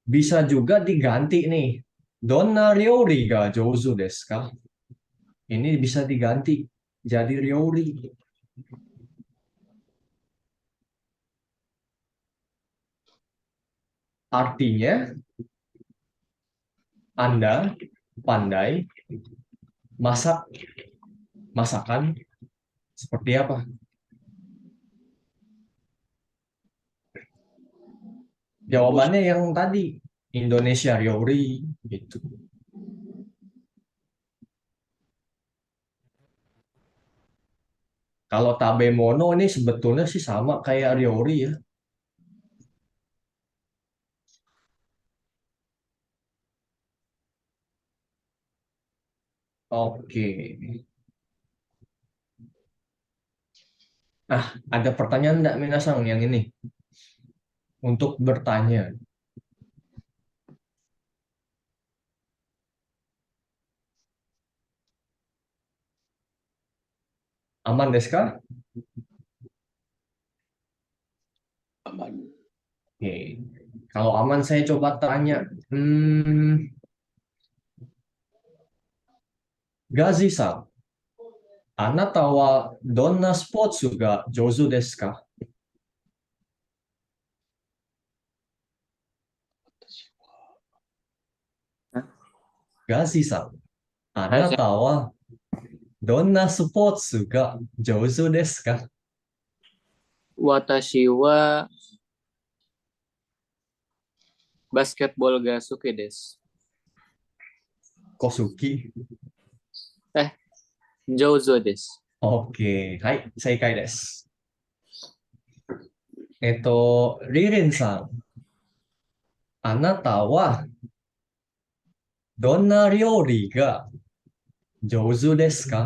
Bisa juga diganti nih. Donna ryori ga jouzu desu ka? Ini bisa diganti jadi ryori. Artinya Anda pandai masak masakan seperti apa? Jawabannya yang tadi Indonesia Ryori gitu. Kalau tabemono ini sebetulnya sih sama kayak Ryori ya. Oke. Ah, ada pertanyaan enggak Minasang yang ini? Untuk bertanya. Aman desu ka? Aman. Oke. Kalau aman saya coba tanya. Gazi-san, anata wa donna spotsu ga jouzu desu ka? Gazi-san, anata wa donna spotsu ga jouzu desu ka? Watashi wa basketball ga suki desu. Kosuki. Jouzo desu. Oke, hai, seikai desu. Ririn-san, anata wa donna ryori ga jouzu desu ka?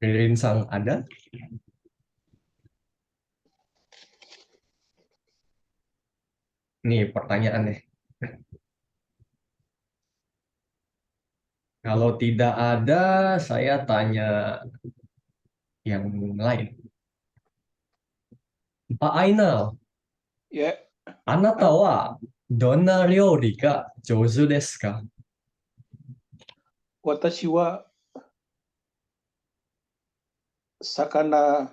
Ririn-san ada? Nih pertanyaannya. Kalau tidak ada, saya tanya yang lain. Pak Ainal, Ya, anata wa donna ryori ga jouzu desu ka? watashi wa sakana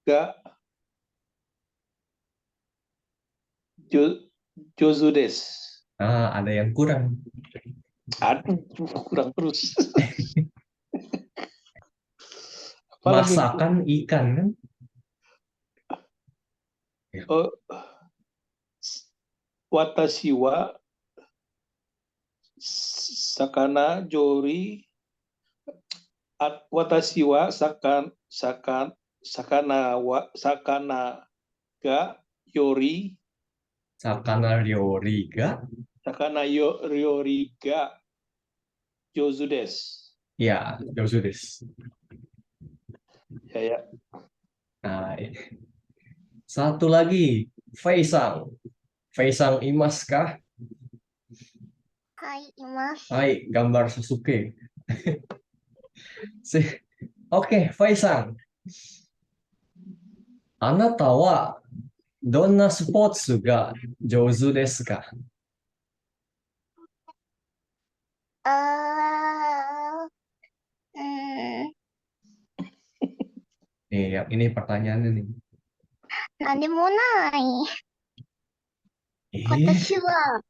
ga jozu desu. Ah, ada yang kurang. Aduh, kurang terus. Apalagi? Masakan ikan kan? Oh, watashi wa sakana jori watashi wa sakana ga yori Sakana ryori ga? ryori ga jozu desu. Ya, jouzu desu. Ya. Nah, satu lagi, Faisal. Faisal Imas kah? Hai, Imas. Hai, gambar Sasuke. Oke, Faisal. Anata wa donna spotsu ga jouzu desu ka? Hmm, Nih, yang ini pertanyaannya nih. なんでもない。 Eh, 私は、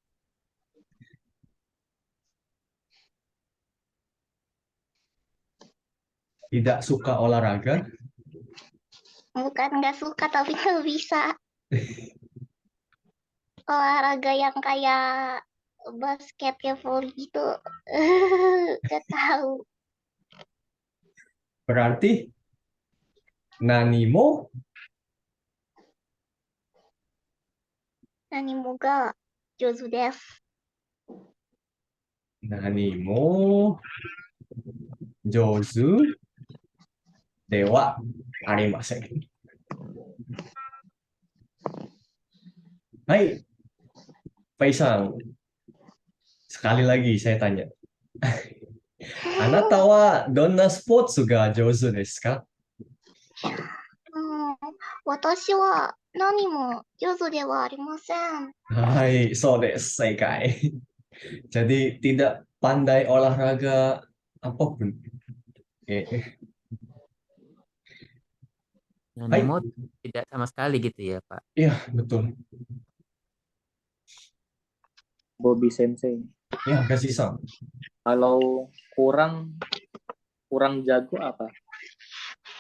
tidak suka olahraga? bukan nggak suka tapi nggak bisa. Olahraga yang kayak basket kayak volley gitu. Gak tahu. Berarti nanimo? Nanimo ga jozu desu. Nanimo jozu dewa arimasen. Hai, Faisal. Sekali lagi saya tanya. Anata wa donna spotsu ga jouzu desu ka? 私は何も上手ではありません。 Hai, so desu, seikai. Jadi tidak pandai olahraga apapun. Hai, Nemo tidak sama sekali gitu ya, Pak. iya betul. Bobby Sensei. Ya, Gashi-san. Kalau kurang jago apa?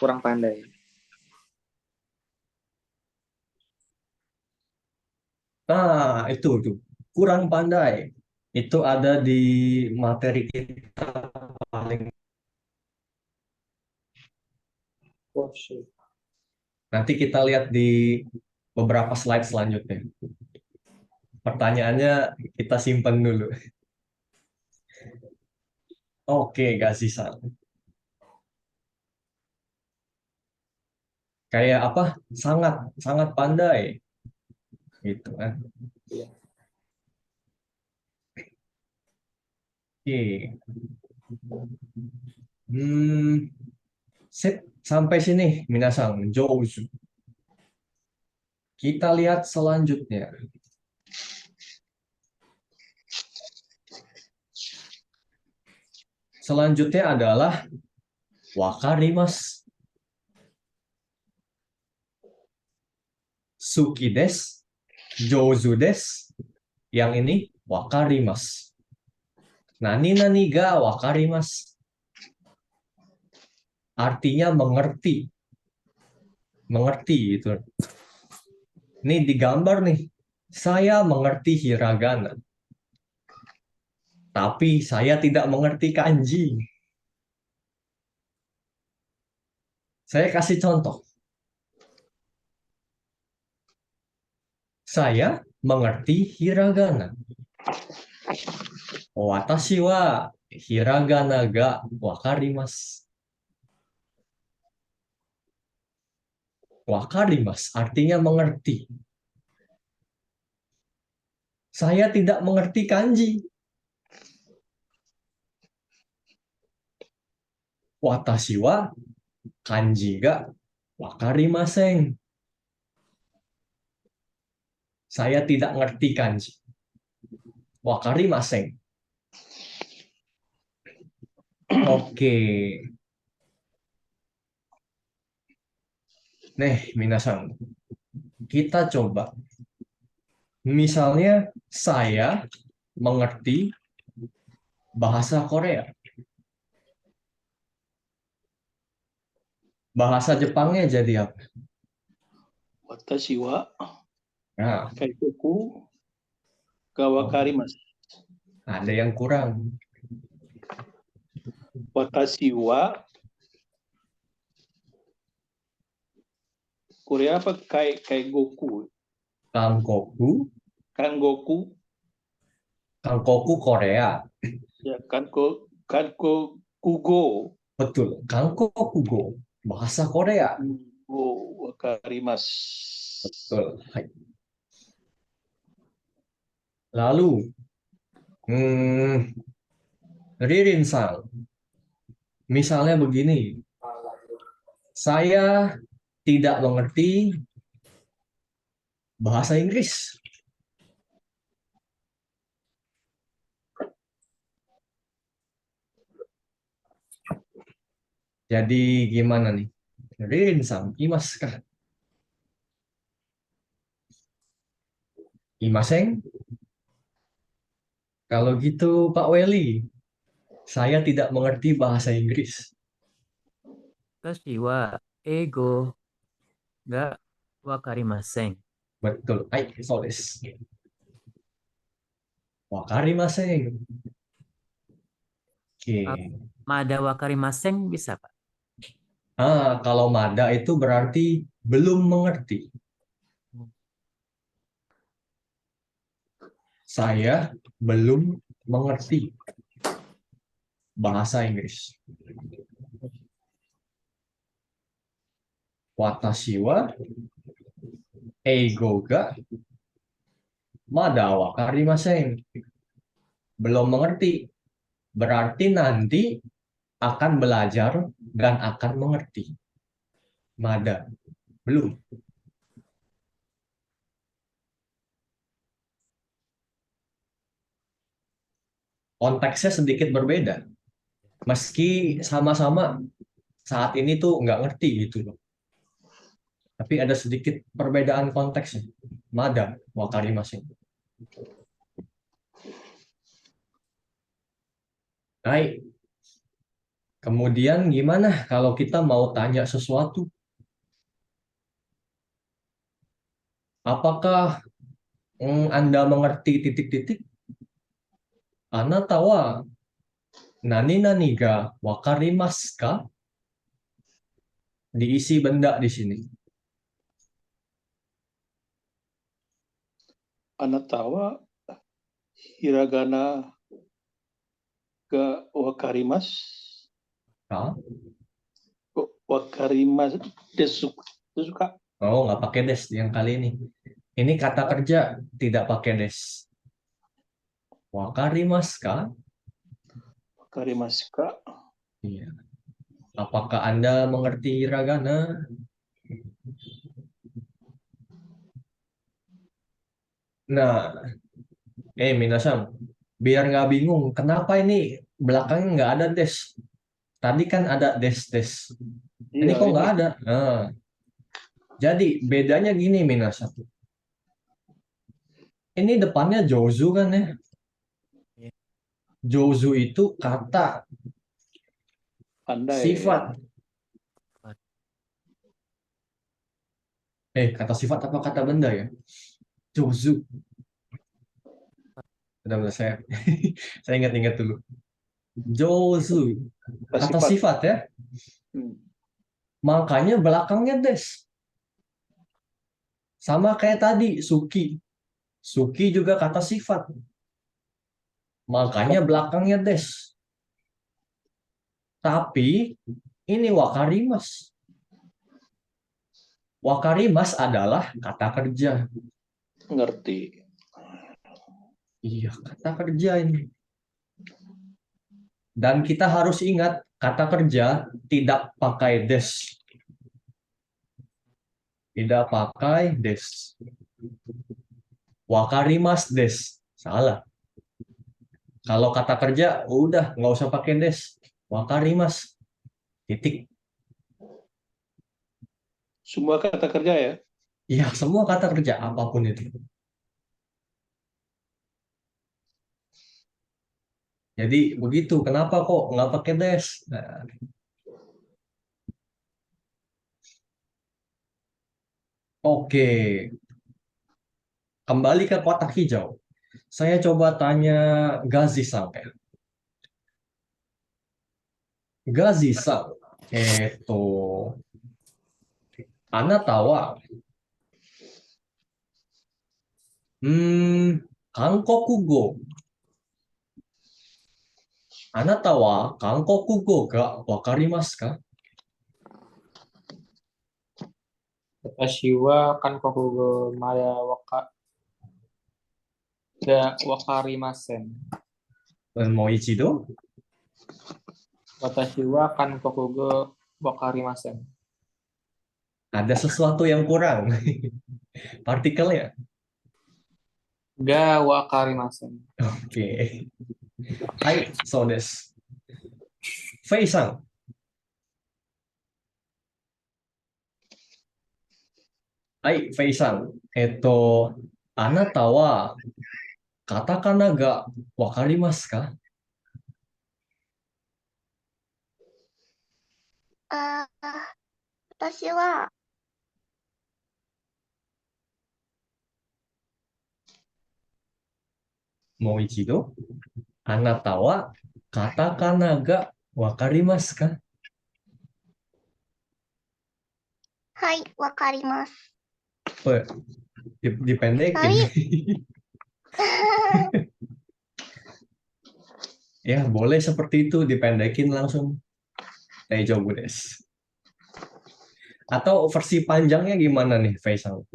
Kurang pandai. Nah, itu kurang pandai. Itu ada di materi kita paling. Oh, shit. Nanti kita lihat di beberapa slide selanjutnya. Pertanyaannya kita simpan dulu. Oke, Gashi-san. Kayak apa? Sangat pandai. Gitu kan. Iya. Oke. Sip, sampai sini minasan jouzu. Kita lihat selanjutnya. Selanjutnya adalah wakarimasu. Suki desu, jouzu desu. Yang ini wakarimasu. Nani ga wakarimasu. Artinya mengerti. Mengerti itu. Ini digambar nih. Saya mengerti hiragana. Tapi saya tidak mengerti kanji. Saya kasih contoh. Saya mengerti hiragana. Watashi wa hiragana ga wakarimasu. Wakarimasu artinya mengerti. Saya tidak mengerti kanji. Watashi wa kanji ga wakarimasen. Saya tidak ngerti kanji. Wakarimasen. Oke. Nih, minasan. Kita coba. Misalnya saya mengerti bahasa Korea. Bahasa Jepangnya jadi apa? Watashi wa Nah, kaitoku ga wakarimasu. ada yang kurang. Watashi wa Korea apa Kaigoku? Kankoku, Kangoku Kankoku Korea. ya Kanko Kugo. Betul, Kankoku Go. Bahasa Korea. Wakarimasu. Betul. Hai. Lalu, Ririn-san, misalnya begini, saya tidak mengerti bahasa Inggris. Jadi gimana nih? Rin-san, imas kah? Imaseng? Kalau gitu Pak Weli, saya tidak mengerti bahasa Inggris. Watashi wa eigo ga wakarimasen. Betul. Ai, so desu. Wakarimasen. Oke. Mada wakarimasen bisa, Pak? Kalau mada itu berarti belum mengerti. Saya belum mengerti bahasa Inggris. Watashi wa eigo ga mada wakarimasen. Belum mengerti. Berarti nanti akan belajar dan akan mengerti. Mada. Belum. Konteksnya sedikit berbeda. Meski sama-sama saat ini tuh nggak ngerti gitu loh. Tapi ada sedikit perbedaan konteksnya. Mada wakarimasen. Baik. Kemudian gimana kalau kita mau tanya sesuatu? Apakah Anda mengerti titik-titik? Anata wa nani nani ga wakarimasu ka? Diisi benda di sini. Anatawa hiragana ga wakarimas. Ka? Wakarimas desu. Desu Kak. Oh, nggak pakai des yang kali ini. Ini kata kerja tidak pakai des. Wakarimasu ka? Wakarimas Kak. Iya. Apakah Anda mengerti hiragana? Nah, minasan, biar nggak bingung, kenapa ini belakangnya nggak ada des? Tadi kan ada des-des. Ini Iya, kok nggak ada? Nah, jadi bedanya gini minasan. Ini depannya Jozu kan ya? Jozu itu kata pandai. sifat. Kata sifat apa kata benda ya? Jozu. Benar-benar saya ingat-ingat dulu. Jozu. Kata sifat ya. Makanya belakangnya des. Sama kayak tadi, Suki. Suki juga kata sifat. Makanya belakangnya des. Tapi ini wakarimas. Wakarimas adalah kata kerja. Ngerti. Iya, kata kerja ini. Dan kita harus ingat, kata kerja tidak pakai des. Tidak pakai des. Wakarimas des. Salah. Kalau kata kerja, udah nggak usah pakai des. Wakarimas. Titik. Semua kata kerja ya? Iya, semua kata kerja, apapun itu. Jadi begitu, kenapa kok nggak pakai des? Nah. Oke, kembali ke kotak hijau. Saya coba tanya Gazi-san ya. Gazi-san, anata wa Kankoku go. Anata wa Kankoku go ga wakarimasu ka? Watashi wa kankokugo mada ga wakarimasen. Mau ichido? Watashi wa kankokugo wakarimasen. Ada sesuatu yang kurang. Partikelnya. Ga wakarimasen. Oke. Hai, so desu. Fei-san. Hai, Fei-san. Anata wa katakana ga wakarimasu ka? あー、私は、もう一度。あなたはカタカナがわかりますか？はい、わかります。 Weh, dipendekin. Tapi, Ya, boleh seperti itu, dipendekin langsung. Daijoubu desu. Atau versi panjangnya gimana nih, Faisal?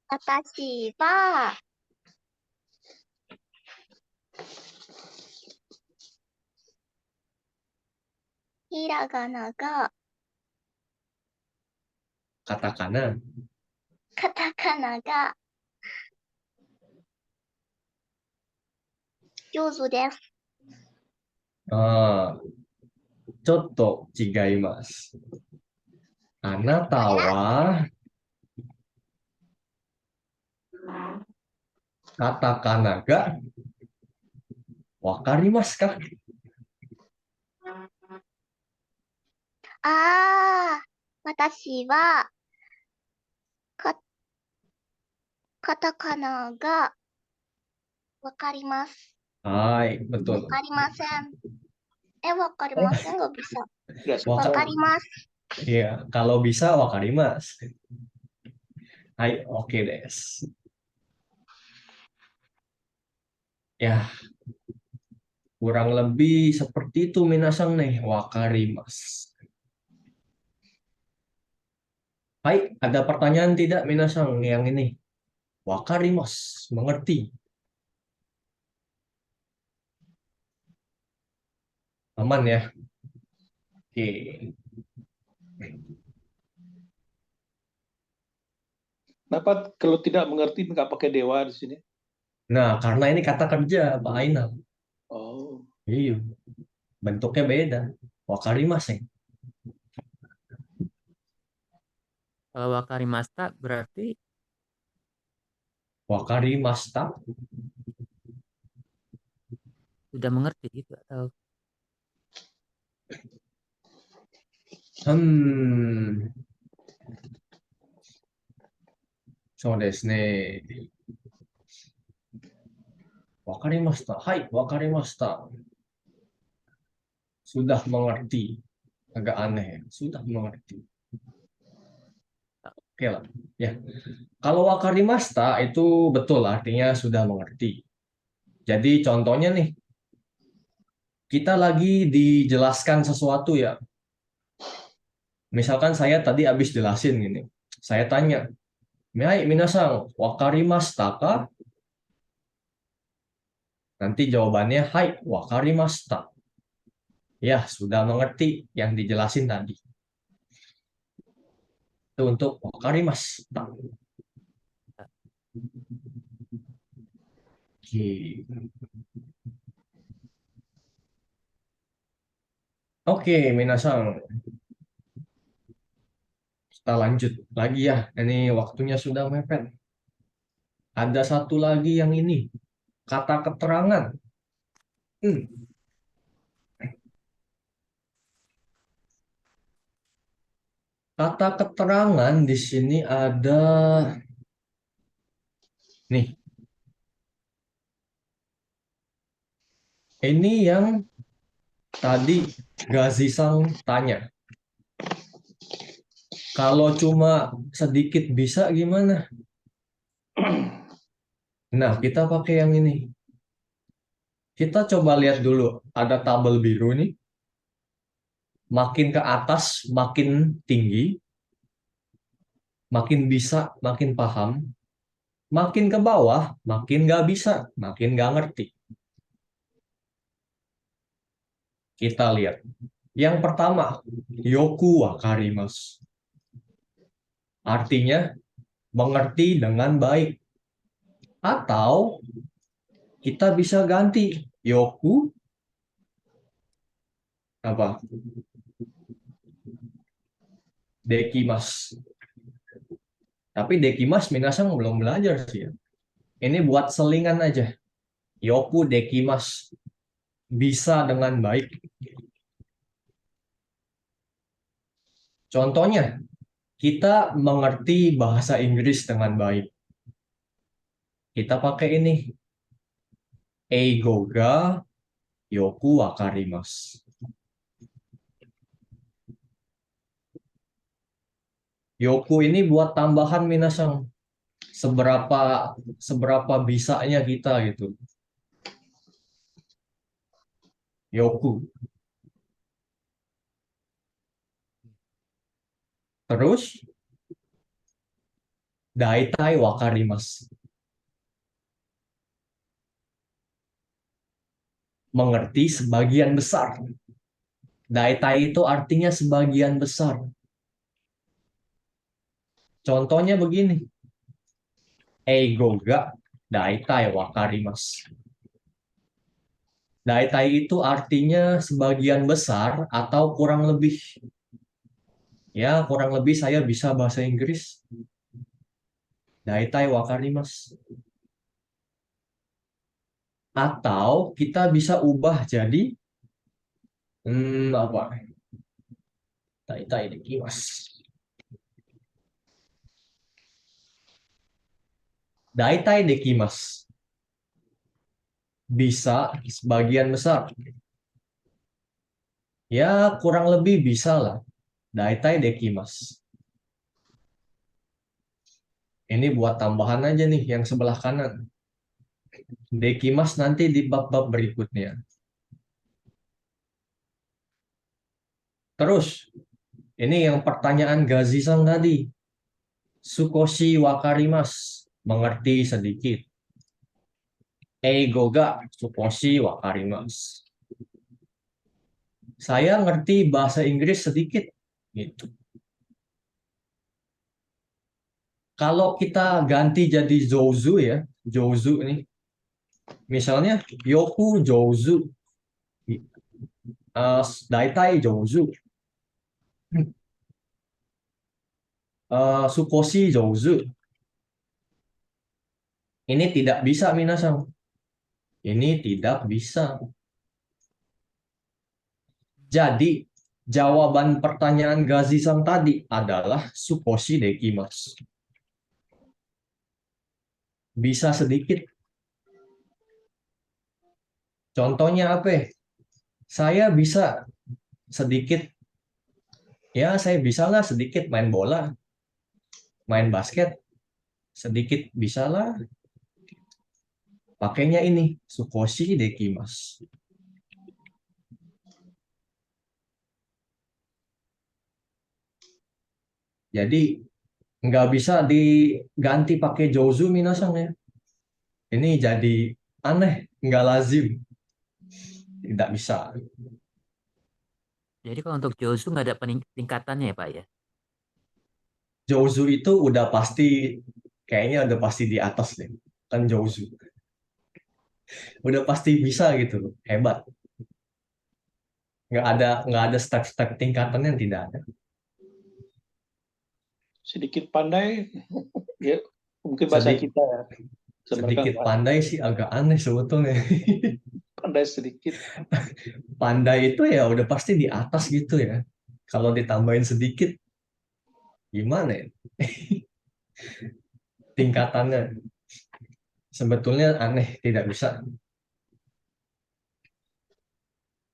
私は、ひらがなが、 Katakana. カタカナが上手です。 Ah, ちょっと違います。あなたはカタカナがわかりますか？私は、カタカナがわかります。 Hai, わ betul. かりません。わかりませんがbisa. Nggak Wah, わかります。 Iya, kalau bisa wakarimas. Hai, oke des. Ya, kurang lebih seperti itu minasang nih, wakarimas. Hai, ada pertanyaan tidak minasang yang ini? Wakarimas, mengerti. Aman ya? Oke. Kenapa kalau tidak mengerti nggak pakai dewa di sini? Nah, karena ini kata kerja, Pak Ainal. Oh, Iya, bentuknya beda. Wakarimas ya. Kalau wakarimasta berarti Wakarimasta. sudah mengerti gitu atau Hmm. そうですね。わかりました。はい、わかりました。Sudah mengerti. Agak aneh. Sudah mengerti. Oke lah. Ya. Kalau wakarimasta itu betul artinya sudah mengerti. Jadi contohnya nih, kita lagi dijelaskan sesuatu ya. Misalkan saya tadi habis jelasin gini. Saya tanya, "Hai, minasan, wakarimashita ka?" Nanti jawabannya, "Hai, wakarimashita." Ya, sudah mengerti yang dijelasin tadi. Itu untuk wakarimashita. Oke. Oke, minasan. Kita lanjut lagi ya. Ini waktunya sudah mepet. Ada satu lagi yang ini. Kata keterangan. Hmm. Kata keterangan di sini ada nih. Ini yang tadi Gazi-san tanya. Kalau cuma sedikit bisa gimana? Nah, kita pakai yang ini. Kita coba lihat dulu. Ada tabel biru nih. Makin ke atas, makin tinggi. Makin bisa, makin paham. Makin ke bawah, makin nggak bisa, makin nggak ngerti. Kita lihat. Yang pertama, yoku wakarimasu. Artinya, mengerti dengan baik. Atau, kita bisa ganti. Yoku, apa? Dekimas. Tapi dekimas minasang belum belajar sih ya. Ini buat selingan aja. Yoku dekimas. Bisa dengan baik. Contohnya, kita mengerti bahasa Inggris dengan baik. Kita pakai ini. Eigo ga yoku wakarimasu. Yoku ini buat tambahan minasang. Seberapa bisanya kita gitu. Yoku. Terus daitai wakarimasu. Mengerti sebagian besar. Daitai itu artinya sebagian besar. Contohnya begini. Eigo ga daitai wakarimasu. Daitai itu artinya sebagian besar atau kurang lebih. Ya, kurang lebih saya bisa bahasa Inggris. Daitai wakarimasu. Atau kita bisa ubah jadi apa? Daitai dekimasu. Daitai dekimasu. Bisa sebagian besar. Ya, kurang lebih bisa lah. Daitai dekimasu. Ini buat tambahan aja nih yang sebelah kanan. Dekimasu nanti di bab-bab berikutnya. Terus, ini yang pertanyaan Gazi-san tadi. Sukoshi wakarimasu. Mengerti sedikit. Eigo ga sukoshi wakarimasu. Saya ngerti bahasa Inggris sedikit. Gitu. Kalau kita ganti jadi jouzu ya. Jouzu ini. Misalnya, yoku jouzu. Daitai jouzu. Sukoshi jouzu. Ini tidak bisa minasang. Ini tidak bisa. Jadi, jawaban pertanyaan Gazi-san tadi adalah sukoshi dekimasu. Bisa sedikit. Contohnya apa? Saya bisa sedikit. Ya, saya bisa lah sedikit main bola. Main basket. Sedikit bisa lah. Pakainya ini, sukoshi dekimasu. Jadi nggak bisa diganti pakai jouzu minasang ya. Ini jadi aneh, nggak lazim. Tidak bisa. Jadi kalau untuk Josu nggak ada peningkatannya ya Pak ya? Jouzu itu udah pasti, kayaknya udah pasti di atas deh. Kan jouzu. Udah pasti bisa gitu, hebat. Nggak ada step-step tingkatannya, tidak ada. Sedikit pandai, ya mungkin bahasa Sedikit- kita ya. Sedikit pandai sih agak aneh sebetulnya. Pandai sedikit. Pandai itu ya udah pasti di atas gitu ya. Kalau ditambahin sedikit, gimana ya? Tingkatannya sebetulnya aneh, tidak bisa.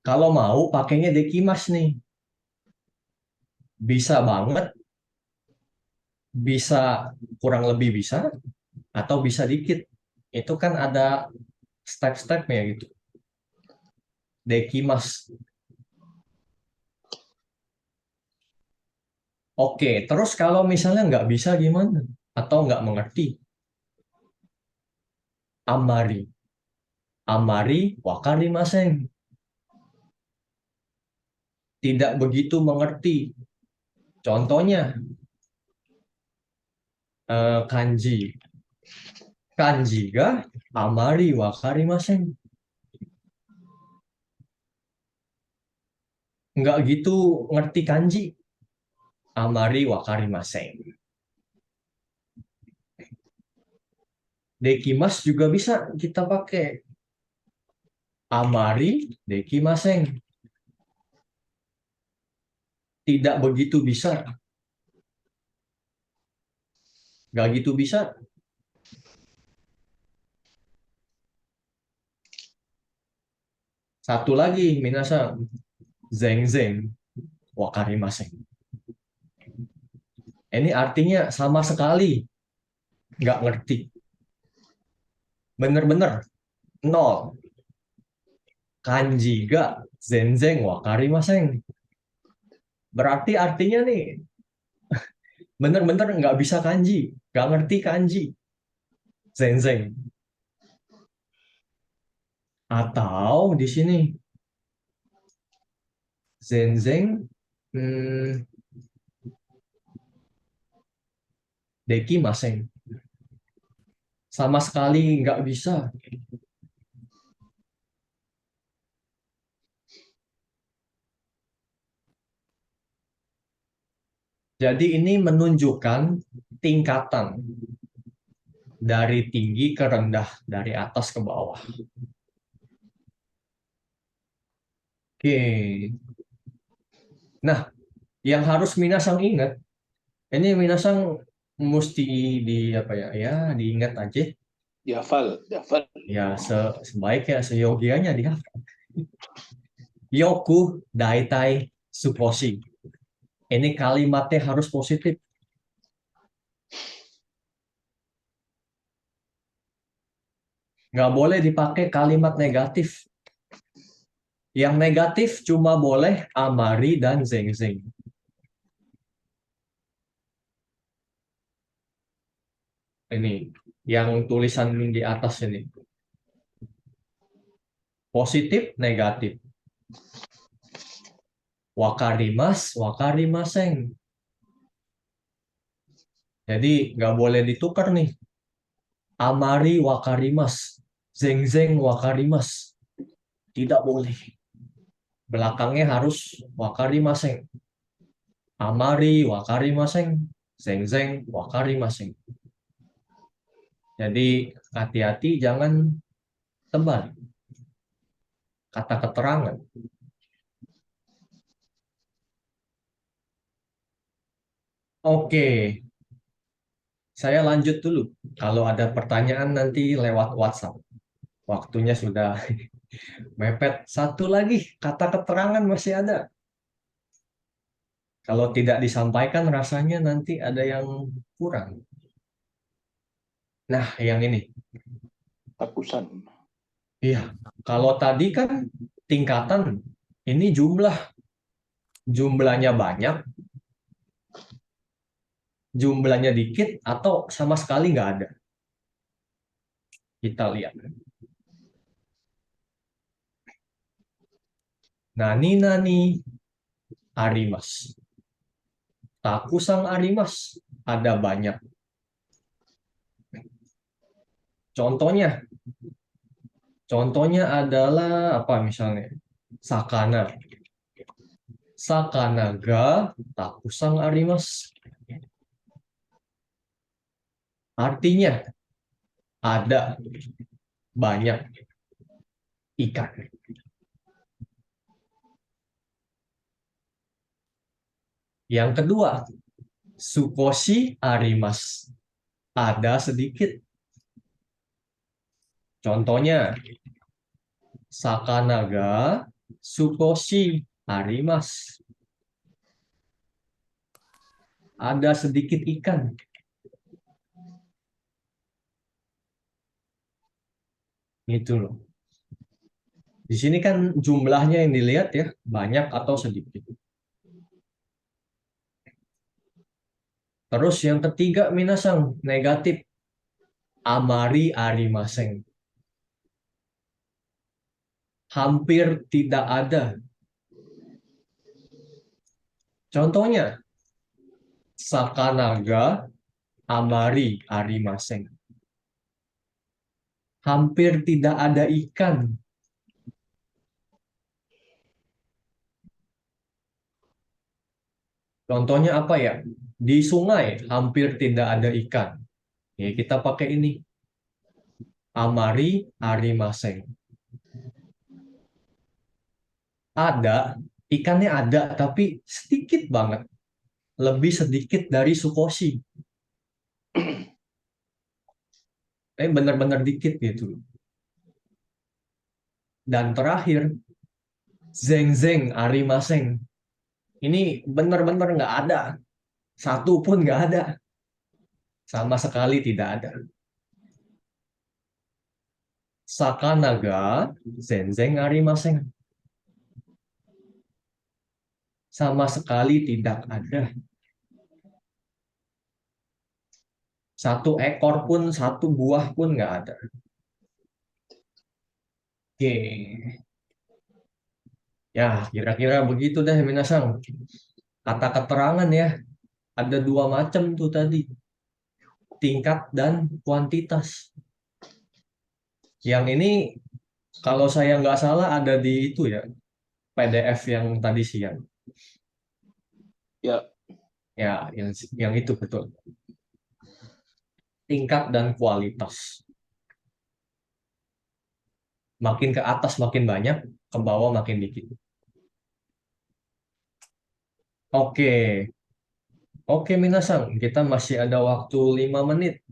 Kalau mau pakainya dekimas nih. Bisa banget, bisa kurang lebih bisa, atau bisa dikit. Itu kan ada step-stepnya gitu. Dekimas. Oke, terus kalau misalnya nggak bisa gimana? Atau nggak mengerti? Amari. Amari wakarimasen. Tidak begitu mengerti. Contohnya, kanji. Kanji ga amari wakarimasen. Nggak gitu ngerti kanji. Amari wakarimasen. Dekimas juga bisa kita pakai. Amari dekimasen. Tidak begitu bisa. Gak gitu bisa. Satu lagi, minasan. Zeng zeng wakarimasen. Ini artinya sama sekali nggak ngerti. Bener-bener nol. Kanji ga zenzeng wakarimasen. Berarti artinya nih bener-bener nggak bisa kanji, nggak ngerti kanji. Zenzeng. Atau di sini zenzeng dekimasen. Sama sekali nggak bisa. Jadi ini menunjukkan tingkatan dari tinggi ke rendah, dari atas ke bawah. Oke. Nah, yang harus Minasang ingat, ini Minasang mesti di apa ya? Ya, diingat aja. Dihafal, dihafal. Ya, sebaiknya seyogianya dihafal. Yoku daitai suposhi. Ini kalimatnya harus positif. Nggak boleh dipakai kalimat negatif. Yang negatif cuma boleh amari dan zeng-zeng. Ini yang tulisan di atas ini. Positif, negatif. Wakarimas, wakarimaseng. Jadi nggak boleh ditukar nih. Amari wakarimas, zeng-zeng wakarimas. Tidak boleh. Belakangnya harus wakarimaseng. Amari wakarimaseng, zeng-zeng wakarimaseng. Jadi hati-hati jangan tebal kata keterangan. Oke, saya lanjut dulu. Kalau ada pertanyaan nanti lewat WhatsApp. Waktunya sudah mepet. Satu lagi, kata keterangan masih ada. Kalau tidak disampaikan rasanya nanti ada yang kurang. Nah, yang ini. Takusan. Iya, kalau tadi kan tingkatan, ini jumlahnya banyak, jumlahnya dikit, atau sama sekali nggak ada. Kita lihat. Nani arimas. Takusang arimas. Ada banyak. Contohnya adalah apa misalnya? Sakana. Sakana ga takusang arimas. Artinya ada banyak ikan. Yang kedua, sukoshi arimas. Ada sedikit. Contohnya, sakana ga sukoshi arimas. Ada sedikit ikan. Gitu loh. Di sini kan jumlahnya yang dilihat ya, banyak atau sedikit. Terus yang ketiga, minasang, negatif. Amari arimaseng. Hampir tidak ada. Contohnya, sakana ga amari arimaseng. Hampir tidak ada ikan. Contohnya apa ya? Di sungai hampir tidak ada ikan. Ya, kita pakai ini. Amari arimaseng. Ada, ikannya ada, tapi sedikit banget. Lebih sedikit dari sukoshi. Benar-benar dikit gitu. Dan terakhir, zeng-zeng arimaseng. Ini benar-benar nggak ada. Satu pun nggak ada. Sama sekali tidak ada. Sakanaga zenzeng arimaseng. Sama sekali tidak ada. Satu ekor pun, satu buah pun nggak ada. Oke. Ya, kira-kira begitu deh, Minasang. Kata keterangan ya, ada dua macam tuh tadi. Tingkat dan kuantitas. Yang ini, kalau saya nggak salah, ada di itu ya, PDF yang tadi siang. Ya, Ya, yang itu betul. Tingkat dan kualitas. Makin ke atas makin banyak, ke bawah makin dikit. Oke, oke Minasang, kita masih ada waktu 5 menit.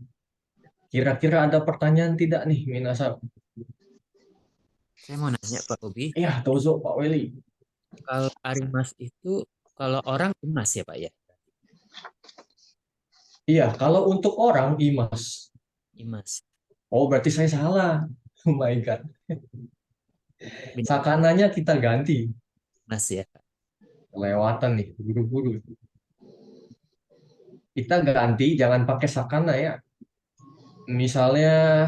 Kira-kira ada pertanyaan tidak nih Minasang? Saya mau nanya Pak Bobi, Ya, Tozo Pak Weli. kalau Arimas itu kalau orang emas ya Pak ya? Iya, kalau untuk orang Imas. Imas. Oh, berarti saya salah. Oh my God. Sakananya kita ganti. Imas ya. Kelewatan nih, buru-buru. Kita ganti, jangan pakai sakana ya. Misalnya,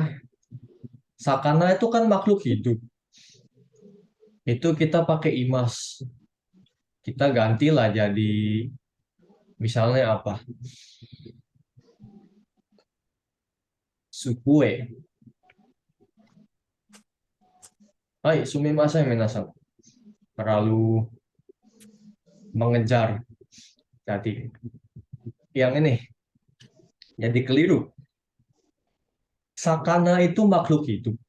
sakana itu kan makhluk hidup. Itu kita pakai imas. Kita gantilah jadi, misalnya apa? Sukue. Hai, sumimasen minasan. Terlalu mengejar. Jadi, yang ini, jadi keliru. Sakana itu makhluk hidup.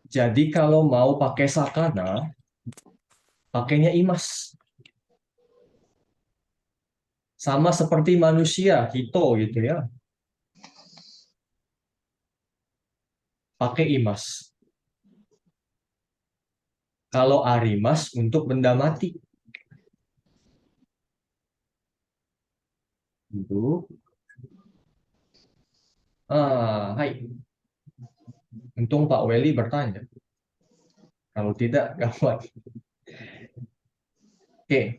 Jadi kalau mau pakai sakana, pakainya imas. Sama seperti manusia, hito gitu ya. Pakai imas. Kalau arimas untuk benda mati. Gitu. Hai. Untung Pak Weli bertanya. Kalau tidak, gawat. Oke.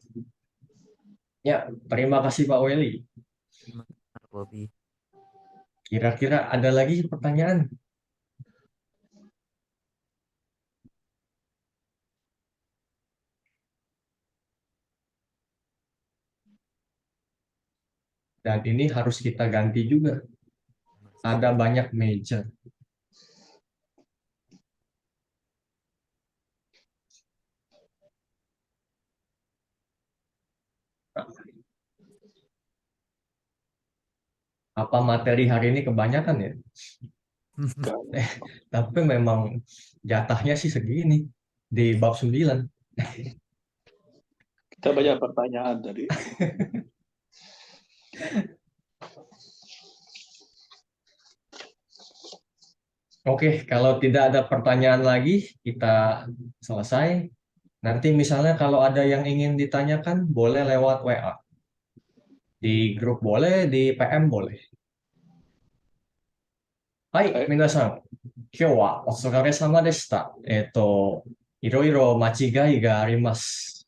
Ya, terima kasih Pak Weli. Terima kasih, Pak Bobi. Kira-kira ada lagi pertanyaan? Dan ini harus kita ganti juga. Ada banyak meja. Apa materi hari ini kebanyakan ya? Tapi memang jatahnya sih segini di bab 9. kita banyak pertanyaan tadi. Oke, kalau tidak ada pertanyaan lagi, kita selesai. Nanti misalnya kalau ada yang ingin ditanyakan, boleh lewat WA. Di grup boleh, di PM boleh. Hai, minasan. Kyou wa otsukaresama deshita. いろいろ間違いがあります。